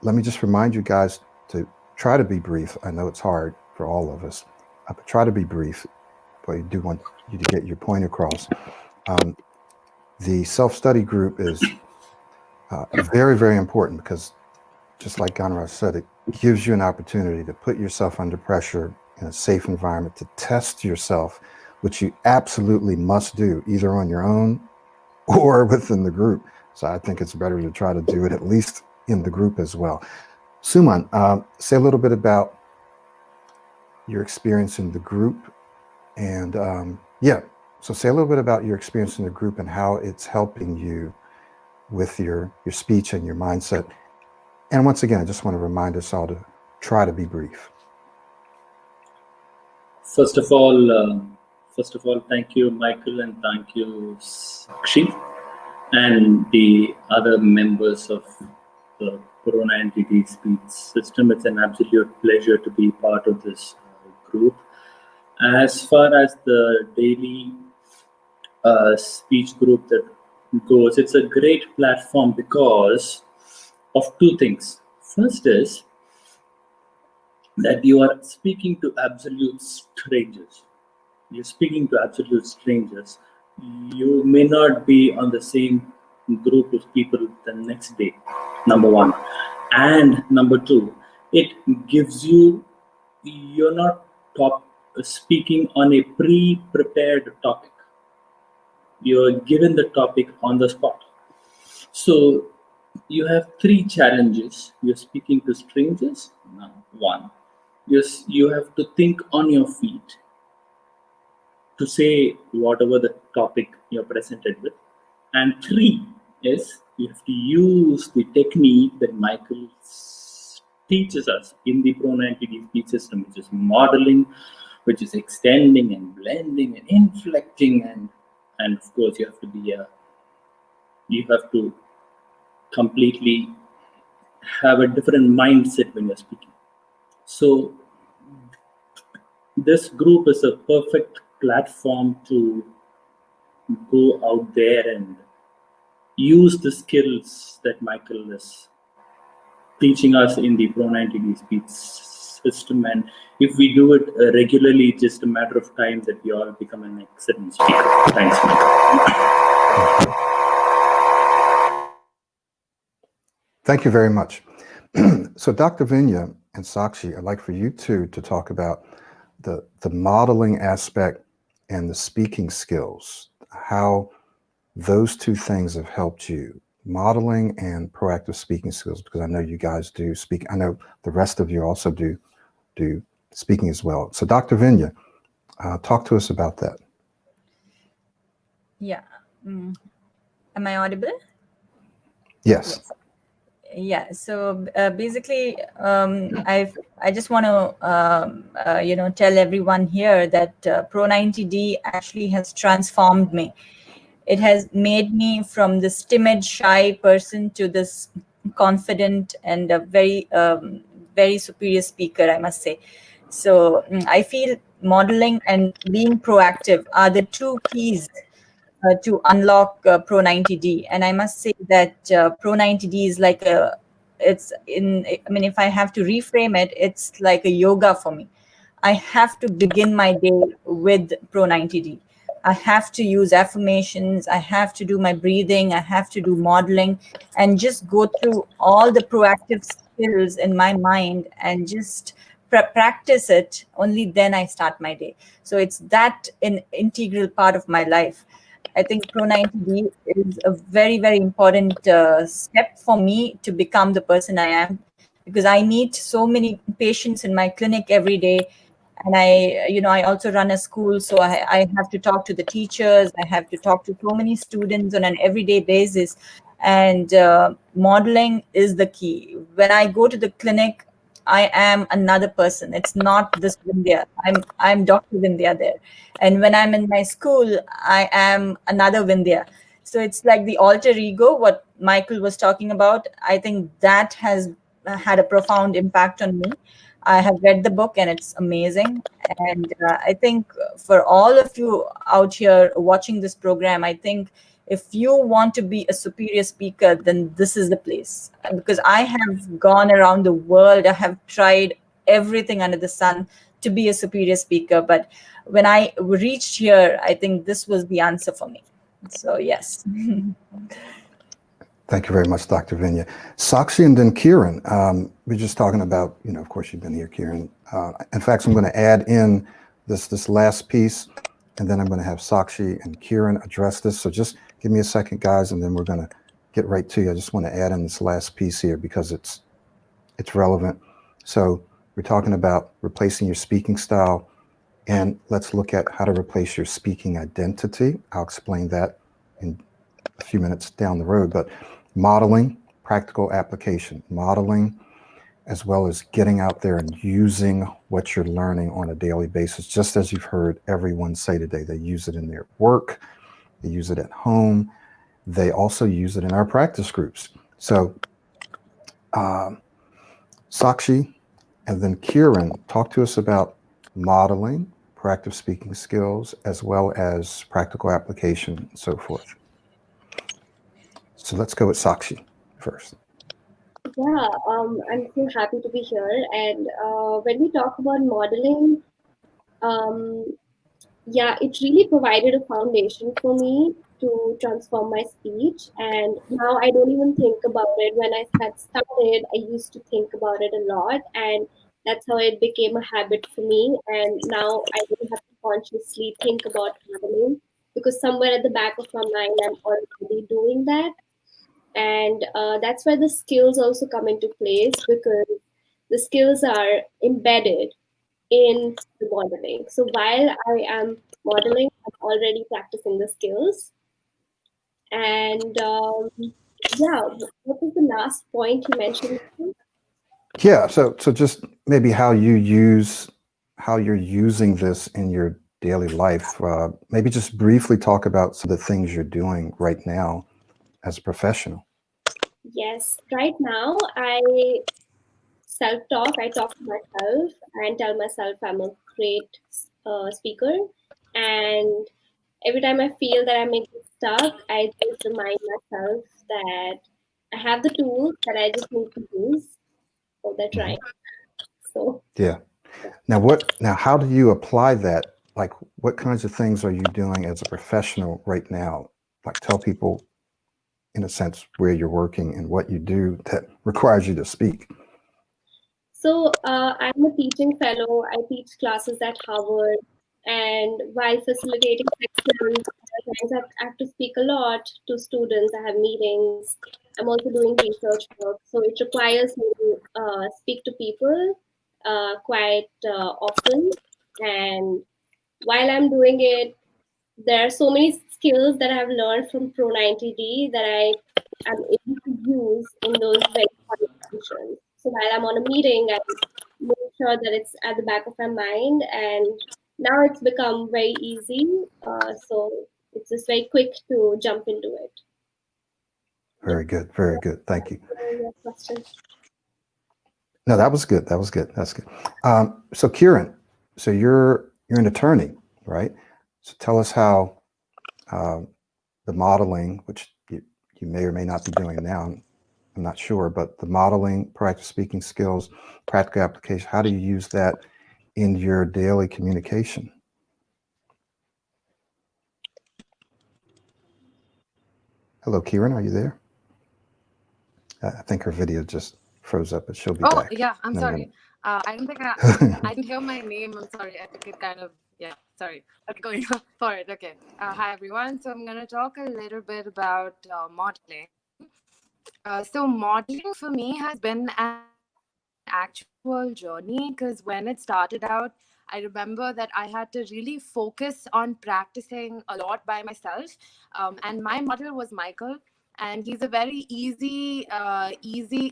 Let me just remind you guys to try to be brief. I know it's hard for all of us, but try to be brief. But I do want you to get your point across. The self-study group is very, very important, because just like Ganraj said, it gives you an opportunity to put yourself under pressure in a safe environment, to test yourself, which you absolutely must do either on your own or within the group. So I think it's better to try to do it at least in the group as well. Suman, say a little bit about your experience in the group, and so say a little bit about your experience in the group and how it's helping you with your speech and your mindset. And once again, I just want to remind us all to try to be brief. First of all, thank you, Michael, and thank you, Sakshi, and the other members of the Pro90d speech system. It's an absolute pleasure to be part of this group. As far as the daily speech group that goes, it's a great platform because of two things. First is that you are speaking to absolute strangers. You're speaking to absolute strangers. You may not be on the same group of people the next day, number one. And number two, it gives you, you're not speaking on a pre-prepared topic. You're given the topic on the spot. So You have three challenges. You're speaking to strangers. Now, one, yes, you have to think on your feet to say whatever the topic you're presented with. And three is you have to use the technique that Michael teaches us in the Pro90d speech system, which is modeling, which is extending and blending and inflecting, and of course you have to completely have a different mindset when you're speaking. So this group is a perfect platform to go out there and use the skills that Michael is teaching us in the Pro90d speech system. And if we do it regularly, it's just a matter of time that we all become an excellent speaker. Thanks, Michael. Thank you very much. So Dr. Vinya and Sakshi, I'd like for you two to talk about the modeling aspect and the speaking skills, how those two things have helped you, modeling and proactive speaking skills, because I know you guys do speak. I know the rest of you also do speaking as well. So Dr. Vinya, talk to us about that. Yeah. Am I audible? Yes. Yeah. So basically, I just want to tell everyone here that Pro90d actually has transformed me. It has made me from this timid, shy person to this confident and a very superior speaker, I must say. So I feel modeling and being proactive are the two keys to unlock Pro90d. And I must say that Pro90d is like if I have to reframe it, it's like a yoga for me. I have to begin my day with Pro90d. I have to use affirmations. I have to do my breathing. I have to do modeling and just go through all the proactive skills in my mind and just practice it. Only then I start my day. So it's that an integral part of my life. I think Pro90d is a very, very important step for me to become the person I am, because I meet so many patients in my clinic every day. And I also run a school, so I have to talk to the teachers. I have to talk to so many students on an everyday basis. And modeling is the key. When I go to the clinic, I am another person. It's not this Vindhya. I'm Dr. Vindhya there. And when I'm in my school, I am another Vindhya. So it's like the alter ego, what Michael was talking about. I think that has had a profound impact on me. I have read the book and it's amazing. And I think for all of you out here watching this program, I think if you want to be a superior speaker, then this is the place. Because I have gone around the world, I have tried everything under the sun to be a superior speaker. But when I reached here, I think this was the answer for me. So yes. Thank you very much, Dr. Vinya. Sakshi and then Kiran, we're just talking about, of course you've been here, Kiran. In fact, I'm going to add in this last piece, and then I'm going to have Sakshi and Kiran address this. So just give me a second, guys, and then we're going to get right to you. I just want to add in this last piece here because it's relevant. So we're talking about replacing your speaking style, and let's look at how to replace your speaking identity. I'll explain that in a few minutes down the road, but modeling, practical application, modeling, as well as getting out there and using what you're learning on a daily basis, just as you've heard everyone say today. They use it in their work, they use it at home, they also use it in our practice groups. So Sakshi and then Kiran, talk to us about modeling, proactive speaking skills, as well as practical application and so forth. So let's go with Sakshi first. Yeah, I'm so happy to be here. And when we talk about modeling, it really provided a foundation for me to transform my speech. And now I don't even think about it. When I had started, I used to think about it a lot. And that's how it became a habit for me. And now I don't have to consciously think about modeling because somewhere at the back of my mind, I'm already doing that. And that's where the skills also come into place, because the skills are embedded in the modeling. So while I am modeling, I'm already practicing the skills. And yeah, what was the last point you mentioned? Yeah, so just maybe how you're using this in your daily life. Maybe just briefly talk about some of the things you're doing right now as a professional. Yes, right now I self-talk. I talk to myself and tell myself I'm a great speaker. And every time I feel that I may get stuck, I just remind myself that I have the tools that I just need to use for the trying. So Yeah. Now how do you apply that? Like, what kinds of things are you doing as a professional right now? Like, tell people, in a sense, where you're working and what you do that requires you to speak. So I'm a teaching fellow. I teach classes at Harvard, and while facilitating sections, I have to speak a lot to students. I have meetings. I'm also doing research work, so it requires me to speak to people quite often. And while I'm doing it, there are so many skills that I've learned from Pro90d that I am able to use in those very hard situations. So while I'm on a meeting, I make sure that it's at the back of my mind, and now it's become very easy. So it's just very quick to jump into it. Very good. Very good. Thank you. Your question. No, that was good. That was good. That's good. So Kieran, so you're an attorney, right? So tell us how the modeling, which you may or may not be doing now, I'm not sure, but the modeling, proactive speaking skills, practical application, how do you use that in your daily communication? Hello, Kieran, are you there? I think her video just froze up, but she'll be back. Oh, yeah, I'm in a sorry. minute. I don't think I didn't hear my name. I'm sorry. I took it kind of, yeah, sorry. Okay, going for it. Okay. Hi, everyone. So I'm going to talk a little bit about modeling. So modeling for me has been an actual journey, because when it started out, I remember that I had to really focus on practicing a lot by myself. And my model was Michael. And he's a very easy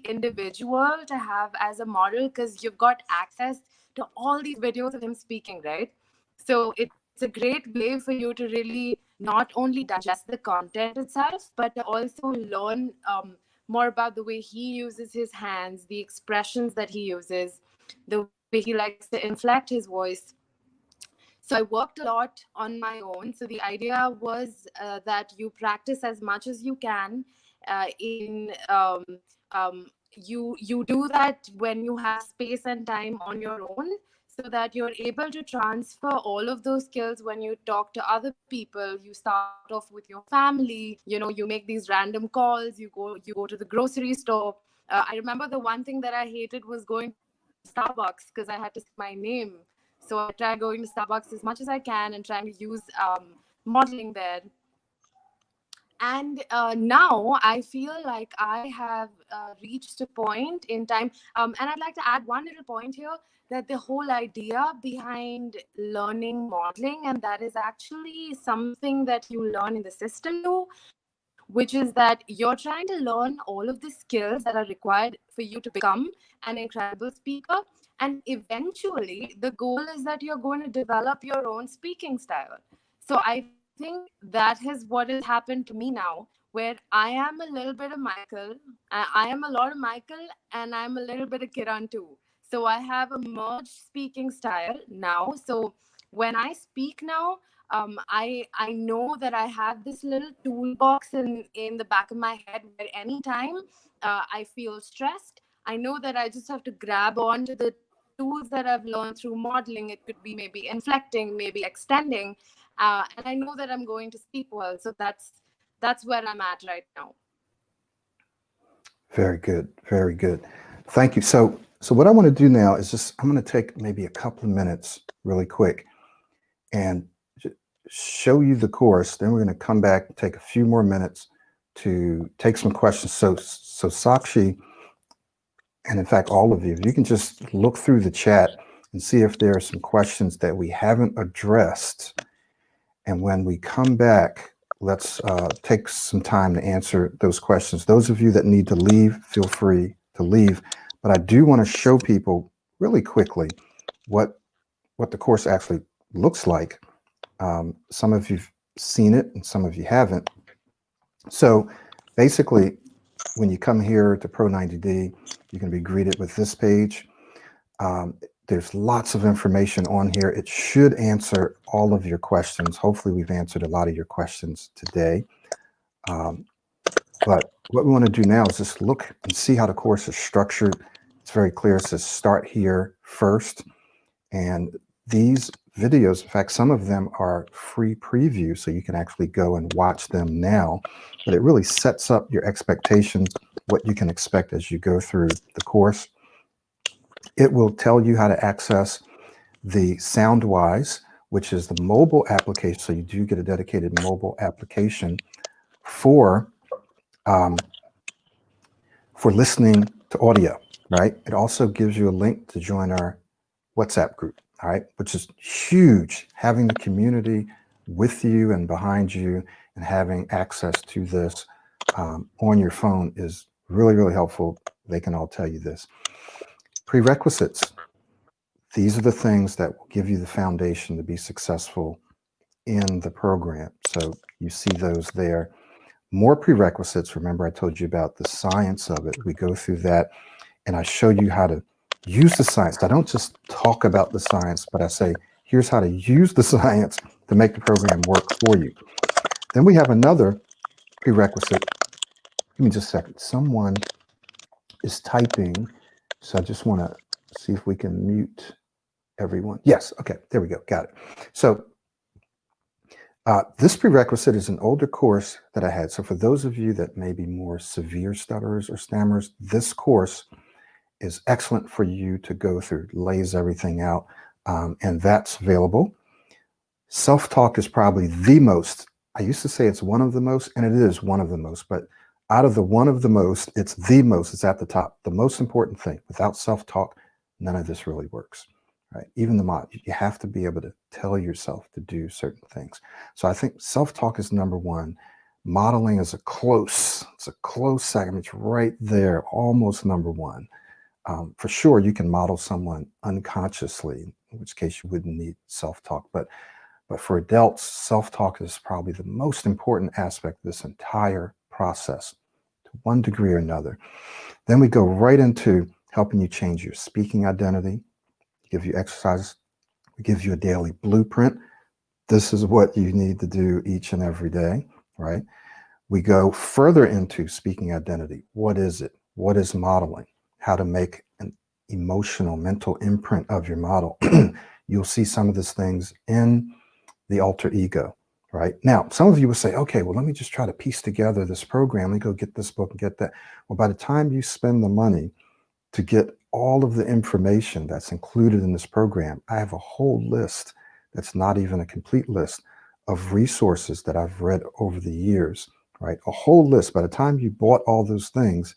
individual to have as a model, because you've got access to all these videos of him speaking, right? So it's a great way for you to really not only digest the content itself, but to also learn more about the way he uses his hands, the expressions that he uses, the way he likes to inflect his voice. So I worked a lot on my own. So the idea was that you practice as much as you can. You do that when you have space and time on your own, so that you're able to transfer all of those skills when you talk to other people. You start off with your family, you make these random calls, you go to the grocery store. I remember the one thing that I hated was going to Starbucks, because I had to say my name. So I try going to Starbucks as much as I can and trying to use modeling there. And now I feel like I have reached a point in time. And I'd like to add one little point here, that the whole idea behind learning modeling, and that is actually something that you learn in the system too, which is that you're trying to learn all of the skills that are required for you to become an incredible speaker. And eventually, the goal is that you're going to develop your own speaking style. So I think that is what has happened to me now, where I am a little bit of Michael, I am a lot of Michael, and I'm a little bit of Kiran too. So I have a merged speaking style now. So when I speak now, I know that I have this little toolbox in the back of my head, where anytime I feel stressed, I know that I just have to grab onto the tools that I've learned through modeling. It could be maybe inflecting, maybe extending, and I know that I'm going to speak well. So that's where I'm at right now. Very good. Very good. Thank you. So what I want to do now is I'm going to take maybe a couple of minutes really quick and show you the course. Then we're going to come back and take a few more minutes to take some questions. So Sakshi, and in fact, all of you, if you can just look through the chat and see if there are some questions that we haven't addressed. And when we come back, let's take some time to answer those questions. Those of you that need to leave, feel free to leave. But I do want to show people really quickly what the course actually looks like. Some of you've seen it and some of you haven't. So basically, when you come here to Pro90d, you're going to be greeted with this page. There's lots of information on here. It should answer all of your questions. Hopefully, we've answered a lot of your questions today. But what we want to do now is just look and see how the course is structured. It's very clear. It says start here first. And these videos, in fact, some of them are free preview, so you can actually go and watch them now. But it really sets up your expectations, what you can expect as you go through the course. It will tell you how to access the SoundWise, which is the mobile application. So you do get a dedicated mobile application for listening to audio, right? It also gives you a link to join our WhatsApp group, all right, which is huge. Having the community with you and behind you and having access to this on your phone is really, really helpful. They can all tell you this. Prerequisites. These are the things that will give you the foundation to be successful in the program. So you see those there. More prerequisites. Remember, I told you about the science of it. We go through that, and I show you how to use the science. I don't just talk about the science, but I say, here's how to use the science to make the program work for you. Then we have another prerequisite. Give me just a second. Someone is typing, so I just want to see if we can mute everyone. Yes, okay, there we go, got it. So this prerequisite is an older course that I had. So for those of you that may be more severe stutterers or stammerers, this course is excellent for you to go through, lays everything out, and that's available. Self-talk is probably the most, I used to say it's one of the most, and it is one of the most, but out of the one of the most, it's the most, it's at the top. The most important thing. Without self-talk, none of this really works, right? Even the mod, you have to be able to tell yourself to do certain things. So I think self-talk is number one. Modeling is it's a close second. It's right there, almost number one. For sure, you can model someone unconsciously, in which case you wouldn't need self-talk. But for adults, self-talk is probably the most important aspect of this entire process to one degree or another. Then we go right into helping you change your speaking identity, give you exercises, we give you a daily blueprint. This is what you need to do each and every day, right? We go further into speaking identity. What is it? What is modeling? How to make an emotional, mental imprint of your model. You'll see some of these things in the alter ego, right? Now, some of you will say, okay, well, let me just try to piece together this program. Let me go get this book and get that. Well, by the time you spend the money to get all of the information that's included in this program, I have a whole list that's not even a complete list of resources that I've read over the years, right? A whole list. By the time you bought all those things,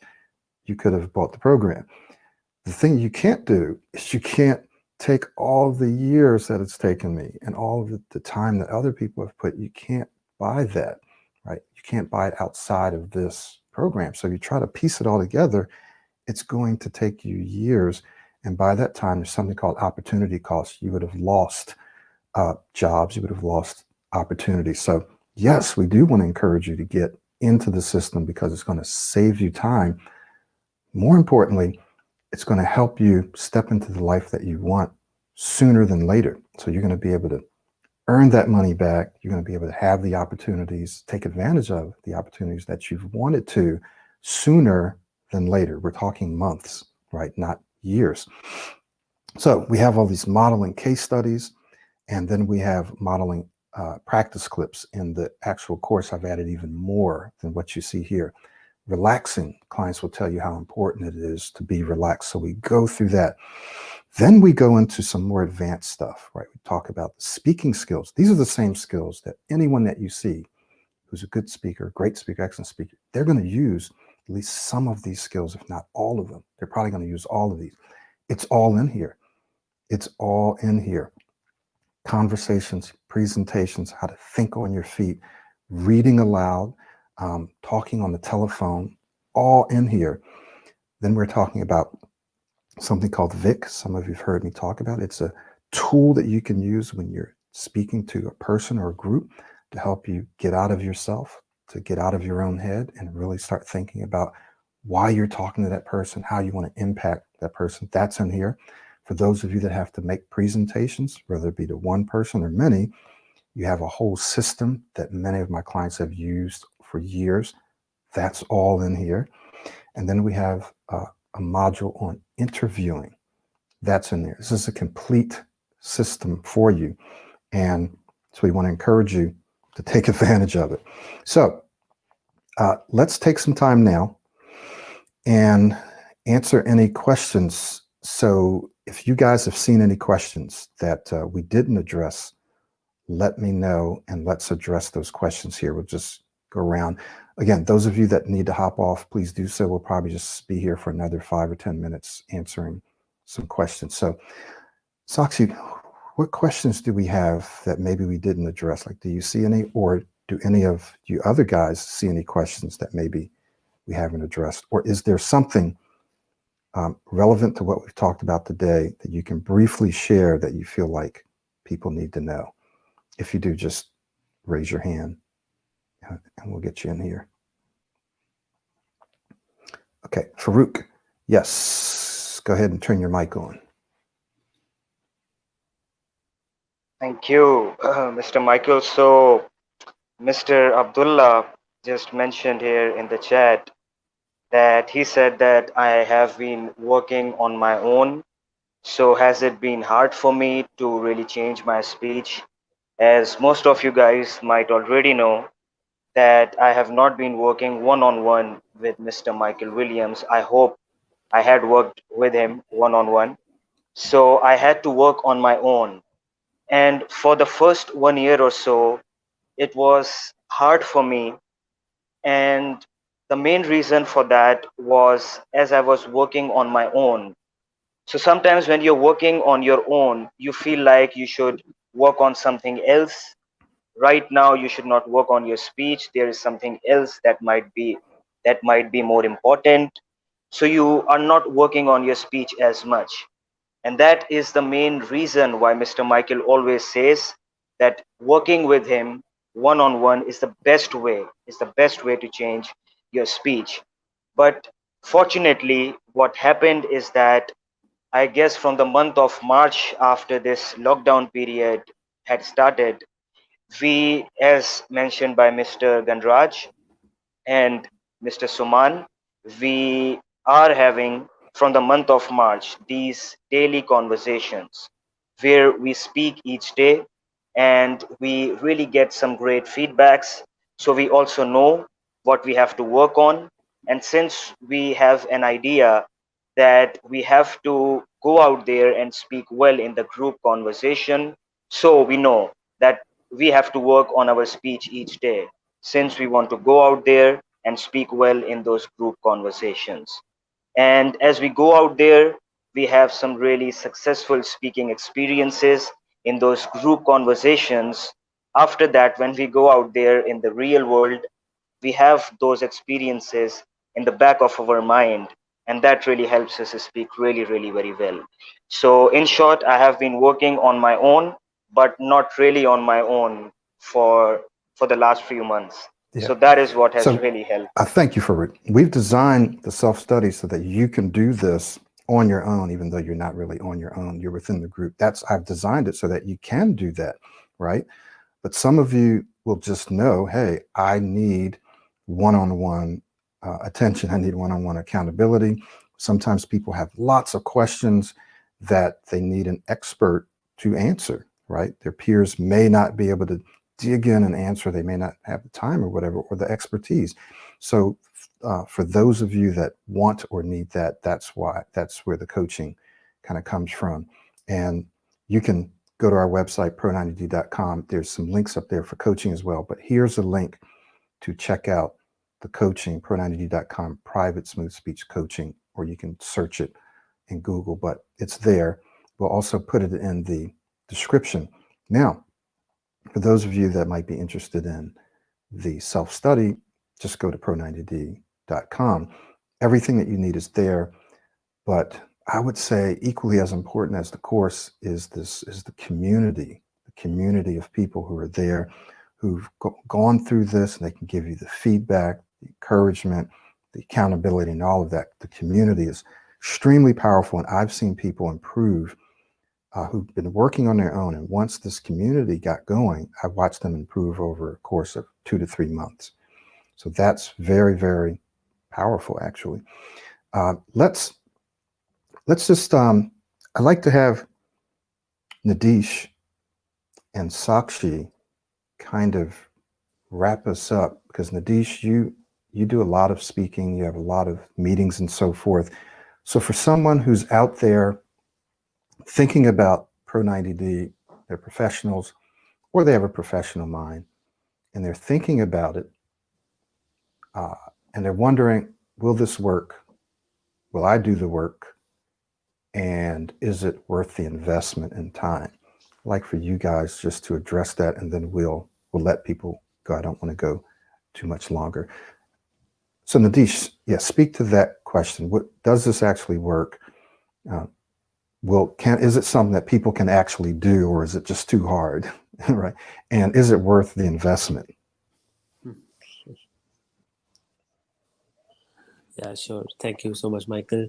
you could have bought the program. The thing you can't do is you can't take all the years that it's taken me and all of the time that other people have put. You can't buy that, right? You can't buy it outside of this program. So you try to piece it all together, it's going to take you years. And by that time, there's something called opportunity cost. You would have lost jobs, you would have lost opportunities. So yes, we do want to encourage you to get into the system because it's going to save you time. More importantly, it's going to help you step into the life that you want sooner than later. So you're going to be able to earn that money back. You're going to be able to have the opportunities, take advantage of the opportunities that you've wanted to sooner than later. We're talking months, right? Not years. So we have all these modeling case studies, and then we have modeling practice clips in the actual course. I've added even more than what you see here. Relaxing, clients will tell you how important it is to be relaxed. So we go through that. Then we go into some more advanced stuff, right? We talk about the speaking skills. These are the same skills that anyone that you see who's a good speaker, great speaker, excellent speaker, they're going to use at least some of these skills, if not all of them. They're probably going to use all of these. It's all in here. It's all in here. Conversations, presentations, how to think on your feet, reading aloud, talking on the telephone, all in here. Then we're talking about something called VIC. Some of you've heard me talk about it. It's a tool that you can use when you're speaking to a person or a group to help you get out of yourself, to get out of your own head and really start thinking about why you're talking to that person, how you want to impact that person. That's in here. For those of you that have to make presentations, whether it be to one person or many, you have a whole system that many of my clients have used for years. That's all in here. And then we have a module on interviewing. That's in there. This is a complete system for you. And so we want to encourage you to take advantage of it. So let's take some time now and answer any questions. So if you guys have seen any questions that we didn't address, let me know and let's address those questions here. We'll just go around. Again, those of you that need to hop off, please do so. We'll probably just be here for another 5 or 10 minutes answering some questions. So, Sakshi, what questions do we have that maybe we didn't address? Like, do you see any, or do any of you other guys see any questions that maybe we haven't addressed? Or is there something relevant to what we've talked about today that you can briefly share that you feel like people need to know? If you do, just raise your hand and we'll get you in here. Okay, Farouk, yes, go ahead and turn your mic on. Thank you, Mr. Michael. So, Mr. Abdullah just mentioned here in the chat that he said that I have been working on my own. So, has it been hard for me to really change my speech? As most of you guys might already know, that I have not been working one-on-one with Mr. Michael Williams. I hope I had worked with him one-on-one. So I had to work on my own. And for the first 1 year or so, it was hard for me. And the main reason for that was as I was working on my own. So sometimes when you're working on your own, you feel like you should work on something else. Right now you should not work on your speech. There is something else that might be more important. So you are not working on your speech as much. And that is the main reason why Mr. Michael always says that working with him one-on-one is the best way, to change your speech. But fortunately, what happened is that I guess from the month of March, after this lockdown period had started, we, as mentioned by Mr. Ganraj and Mr. Suman, we are having from the month of March these daily conversations where we speak each day and we really get some great feedbacks. So we also know what we have to work on. And since we have an idea that we have to go out there and speak well in the group conversation, so we know that we have to work on our speech each day since we want to go out there and speak well in those group conversations. And as we go out there, we have some really successful speaking experiences in those group conversations. After that, when we go out there in the real world, we have those experiences in the back of our mind, and that really helps us speak really, really very well. So in short, I have been working on my own, but not really on my own for the last few months. Yeah. So that is what has So, really helped. I thank you for it. We've designed the self-study so that you can do this on your own, even though you're not really on your own. You're within the group. I've designed it so that you can do that, right? But some of you will just know, hey, I need one-on-one attention. I need one-on-one accountability. Sometimes people have lots of questions that they need an expert to answer, right? Their peers may not be able to dig in and answer. They may not have the time or whatever, or the expertise. So for those of you that want or need that, that's where the coaching kind of comes from. And you can go to our website, pro90d.com. There's some links up there for coaching as well. But here's a link to check out the coaching, pro90d.com, private smooth speech coaching, or you can search it in Google, but it's there. We'll also put it in the description. Now, for those of you that might be interested in the self-study, just go to pro90d.com. Everything that you need is there, but I would say equally as important as the course is the community of people who are there, who've gone through this, and they can give you the feedback, the encouragement, the accountability, and all of that. The community is extremely powerful, and I've seen people improve who've been working on their own. And once this community got going, I watched them improve over a course of 2 to 3 months. So that's very, very powerful, actually. Let's just, I'd like to have Nadish and Sakshi kind of wrap us up, because Nadish, you do a lot of speaking, you have a lot of meetings and so forth. So for someone who's out there thinking about Pro90D, they're professionals or they have a professional mind, and they're thinking about it, and they're wondering, will this work? Will I do the work? And is it worth the investment in time? I'd like for you guys just to address that, and then we'll let people go. I don't want to go too much longer. So Nadish, yeah, speak to that question. What does this actually work? Is it something that people can actually do, or is it just too hard? Right? And is it worth the investment? Yeah, sure. Thank you so much, Michael.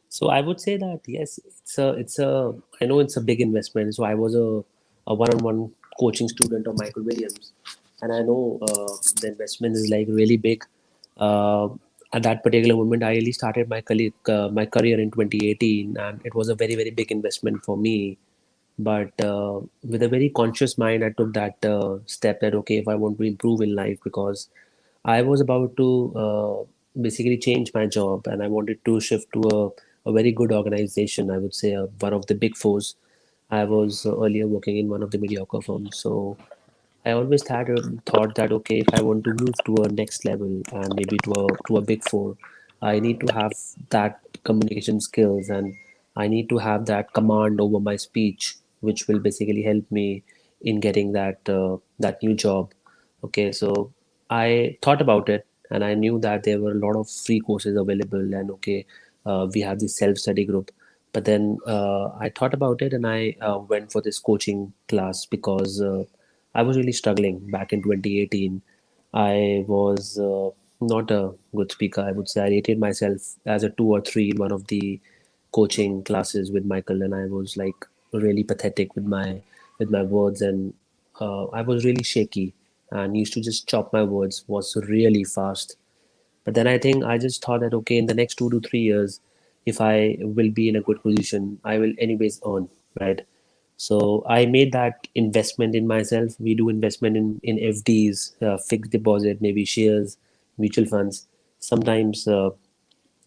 So I would say that yes, I know it's a big investment. So I was a one-on-one coaching student of Michael Williams, and I know the investment is like really big. Uh, at that particular moment, I really started my career in 2018, and it was a very very big investment for me. But with a very conscious mind, I took that step that okay, if I want to improve in life, because I was about to basically change my job, and I wanted to shift to a very good organization. I would say one of the big fours. I was earlier working in one of the mediocre firms, so I always had a thought that okay, if I want to move to a next level and maybe to a big four, I need to have that communication skills, and I need to have that command over my speech, which will basically help me in getting that new job. Okay, so I thought about it, and I knew that there were a lot of free courses available, and okay, we have this self study group. But then I thought about it, and I went for this coaching class because. I was really struggling back in 2018. I was not a good speaker. I would say I rated myself as a 2 or 3 in one of the coaching classes with Michael, and I was like really pathetic with my words, and I was really shaky and used to just chop my words. Was really fast. But then I think I just thought that okay, in the next 2 to 3 years, if I will be in a good position, I will anyways earn, right? So I made that investment in myself. We do investment in FDs, fixed deposit, maybe shares, mutual funds. Sometimes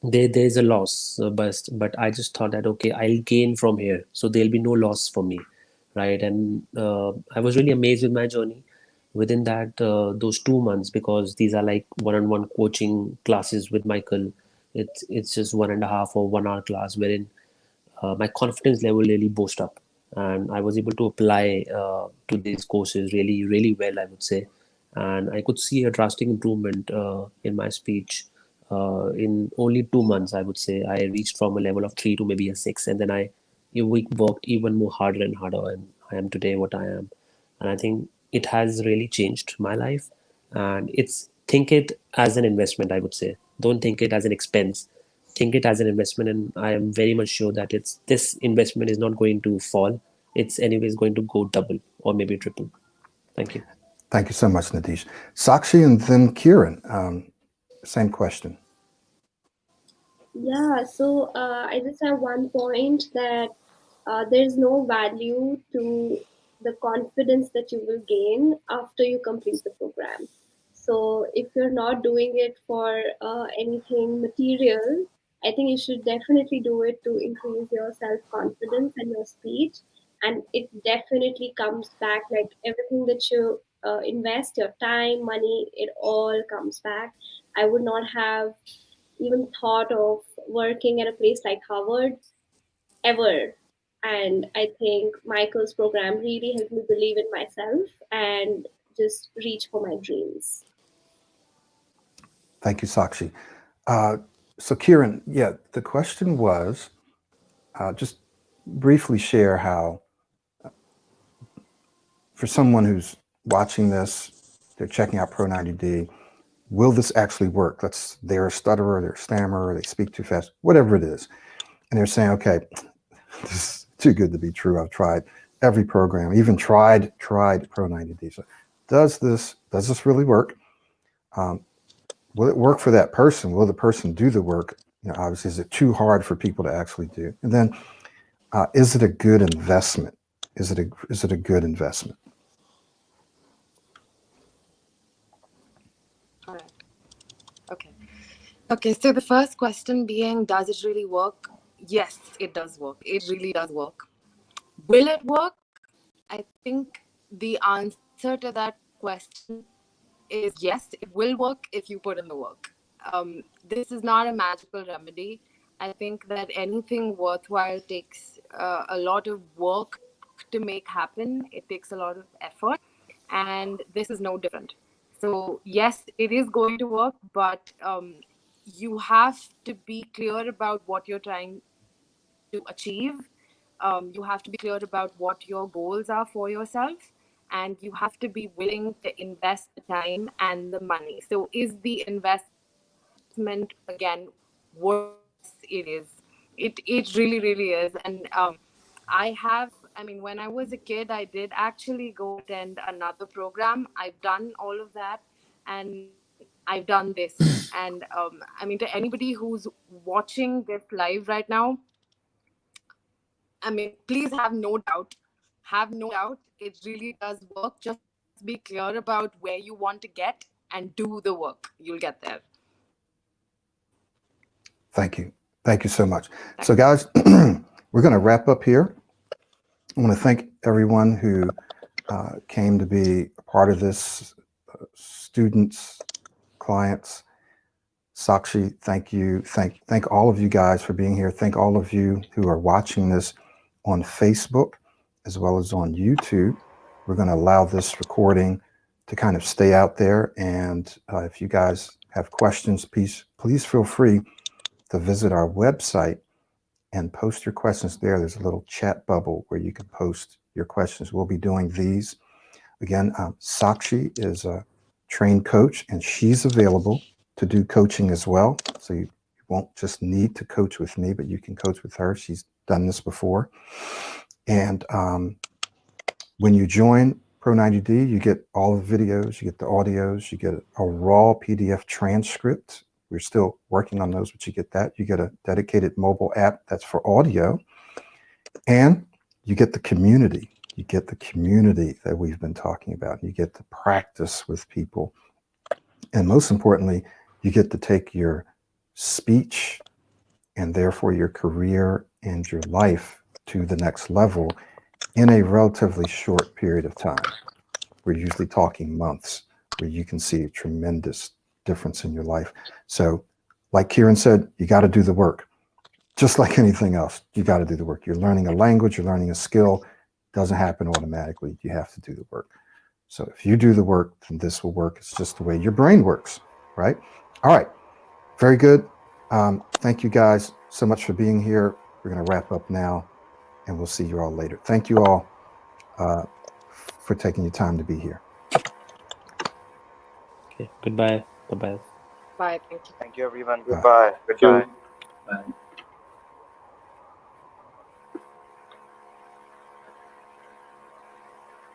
there's a loss, but I just thought that okay, I'll gain from here, so there'll be no loss for me, right? And I was really amazed with my journey within that those 2 months, because these are like one-on-one coaching classes with Michael. It's just 1.5 or 1 hour class wherein my confidence level really boosted up, and I was able to apply to these courses really really well, I would say. And I could see a drastic improvement in my speech in only 2 months. I would say I reached from a level of 3 to maybe a 6, and then we worked even more harder and harder, and I am today what I am. And I think it has really changed my life. And it's think it as an investment, I would say. Don't think it as an expense, think it as an investment. And I am very much sure that it's this investment is not going to fall. It's anyways going to go double or maybe triple. Thank you. Thank you so much, Nadish. Sakshi and then Kieran, same question. Yeah, so I just have one point that there's no value to the confidence that you will gain after you complete the program. So if you're not doing it for anything material, I think you should definitely do it to increase your self confidence and your speech. And it definitely comes back like everything that you invest your time, money, it all comes back. I would not have even thought of working at a place like Harvard ever. And I think Michael's program really helped me believe in myself and just reach for my dreams. Thank you, Sakshi. So Kieran, yeah, the question was, just briefly share how, for someone who's watching this, they're checking out Pro90d, will this actually work? They're a stutterer, they're a stammerer, they speak too fast, whatever it is. And they're saying, okay, this is too good to be true. I've tried every program, even tried Pro90d. So does this really work? Will it work for that person? Will the person do the work? Obviously, is it too hard for people to actually do? And then, is it a good investment? Is it a good investment? All right. Okay, so the first question being, does it really work? Yes, it does work. It really does work. Will it work? I think the answer to that question is yes, it will work if you put in the work. This is not a magical remedy. I think that anything worthwhile takes a lot of work to make happen. It takes a lot of effort, and this is no different. So yes, it is going to work, but you have to be clear about what you're trying to achieve. You have to be clear about what your goals are for yourself, and you have to be willing to invest the time and the money. So is the investment, again, worth it is? It really, really is. And when I was a kid, I did actually go attend another program. I've done all of that, and I've done this. And to anybody who's watching this live right now, please have no doubt. It really does work. Just be clear about where you want to get and do the work. You'll get there. Thank you. Thank you so much. So guys, we're going to wrap up here. I want to thank everyone who came to be a part of this, students, clients. Sakshi, thank you. Thank all of you guys for being here. Thank all of you who are watching this on Facebook as well as on YouTube. We're going to allow this recording to kind of stay out there. And if you guys have questions, please feel free to visit our website and post your questions there. There's a little chat bubble where you can post your questions. We'll be doing these. Again, Sakshi is a trained coach, and she's available to do coaching as well. So you won't just need to coach with me, but you can coach with her. She's done this before. And when you join Pro90d, you get all the videos, you get the audios, you get a raw PDF transcript. We're still working on those, but you get that. You get a dedicated mobile app that's for audio, and you get the community. You get the community that we've been talking about. You get to practice with people. And most importantly, you get to take your speech and therefore your career and your life to the next level in a relatively short period of time. We're usually talking months where you can see a tremendous difference in your life. So like Kieran said, you got to do the work. Just like anything else, you got to do the work. You're learning a language, you're learning a skill. It doesn't happen automatically. You have to do the work. So if you do the work, then this will work. It's just the way your brain works, right? All right. Very good. Thank you guys so much for being here. We're going to wrap up now, and we'll see you all later. Thank you all for taking your time to be here. Okay. Goodbye. Bye-bye. Bye. Thank you. Thank you, everyone. Bye. Goodbye. Thank you. Bye.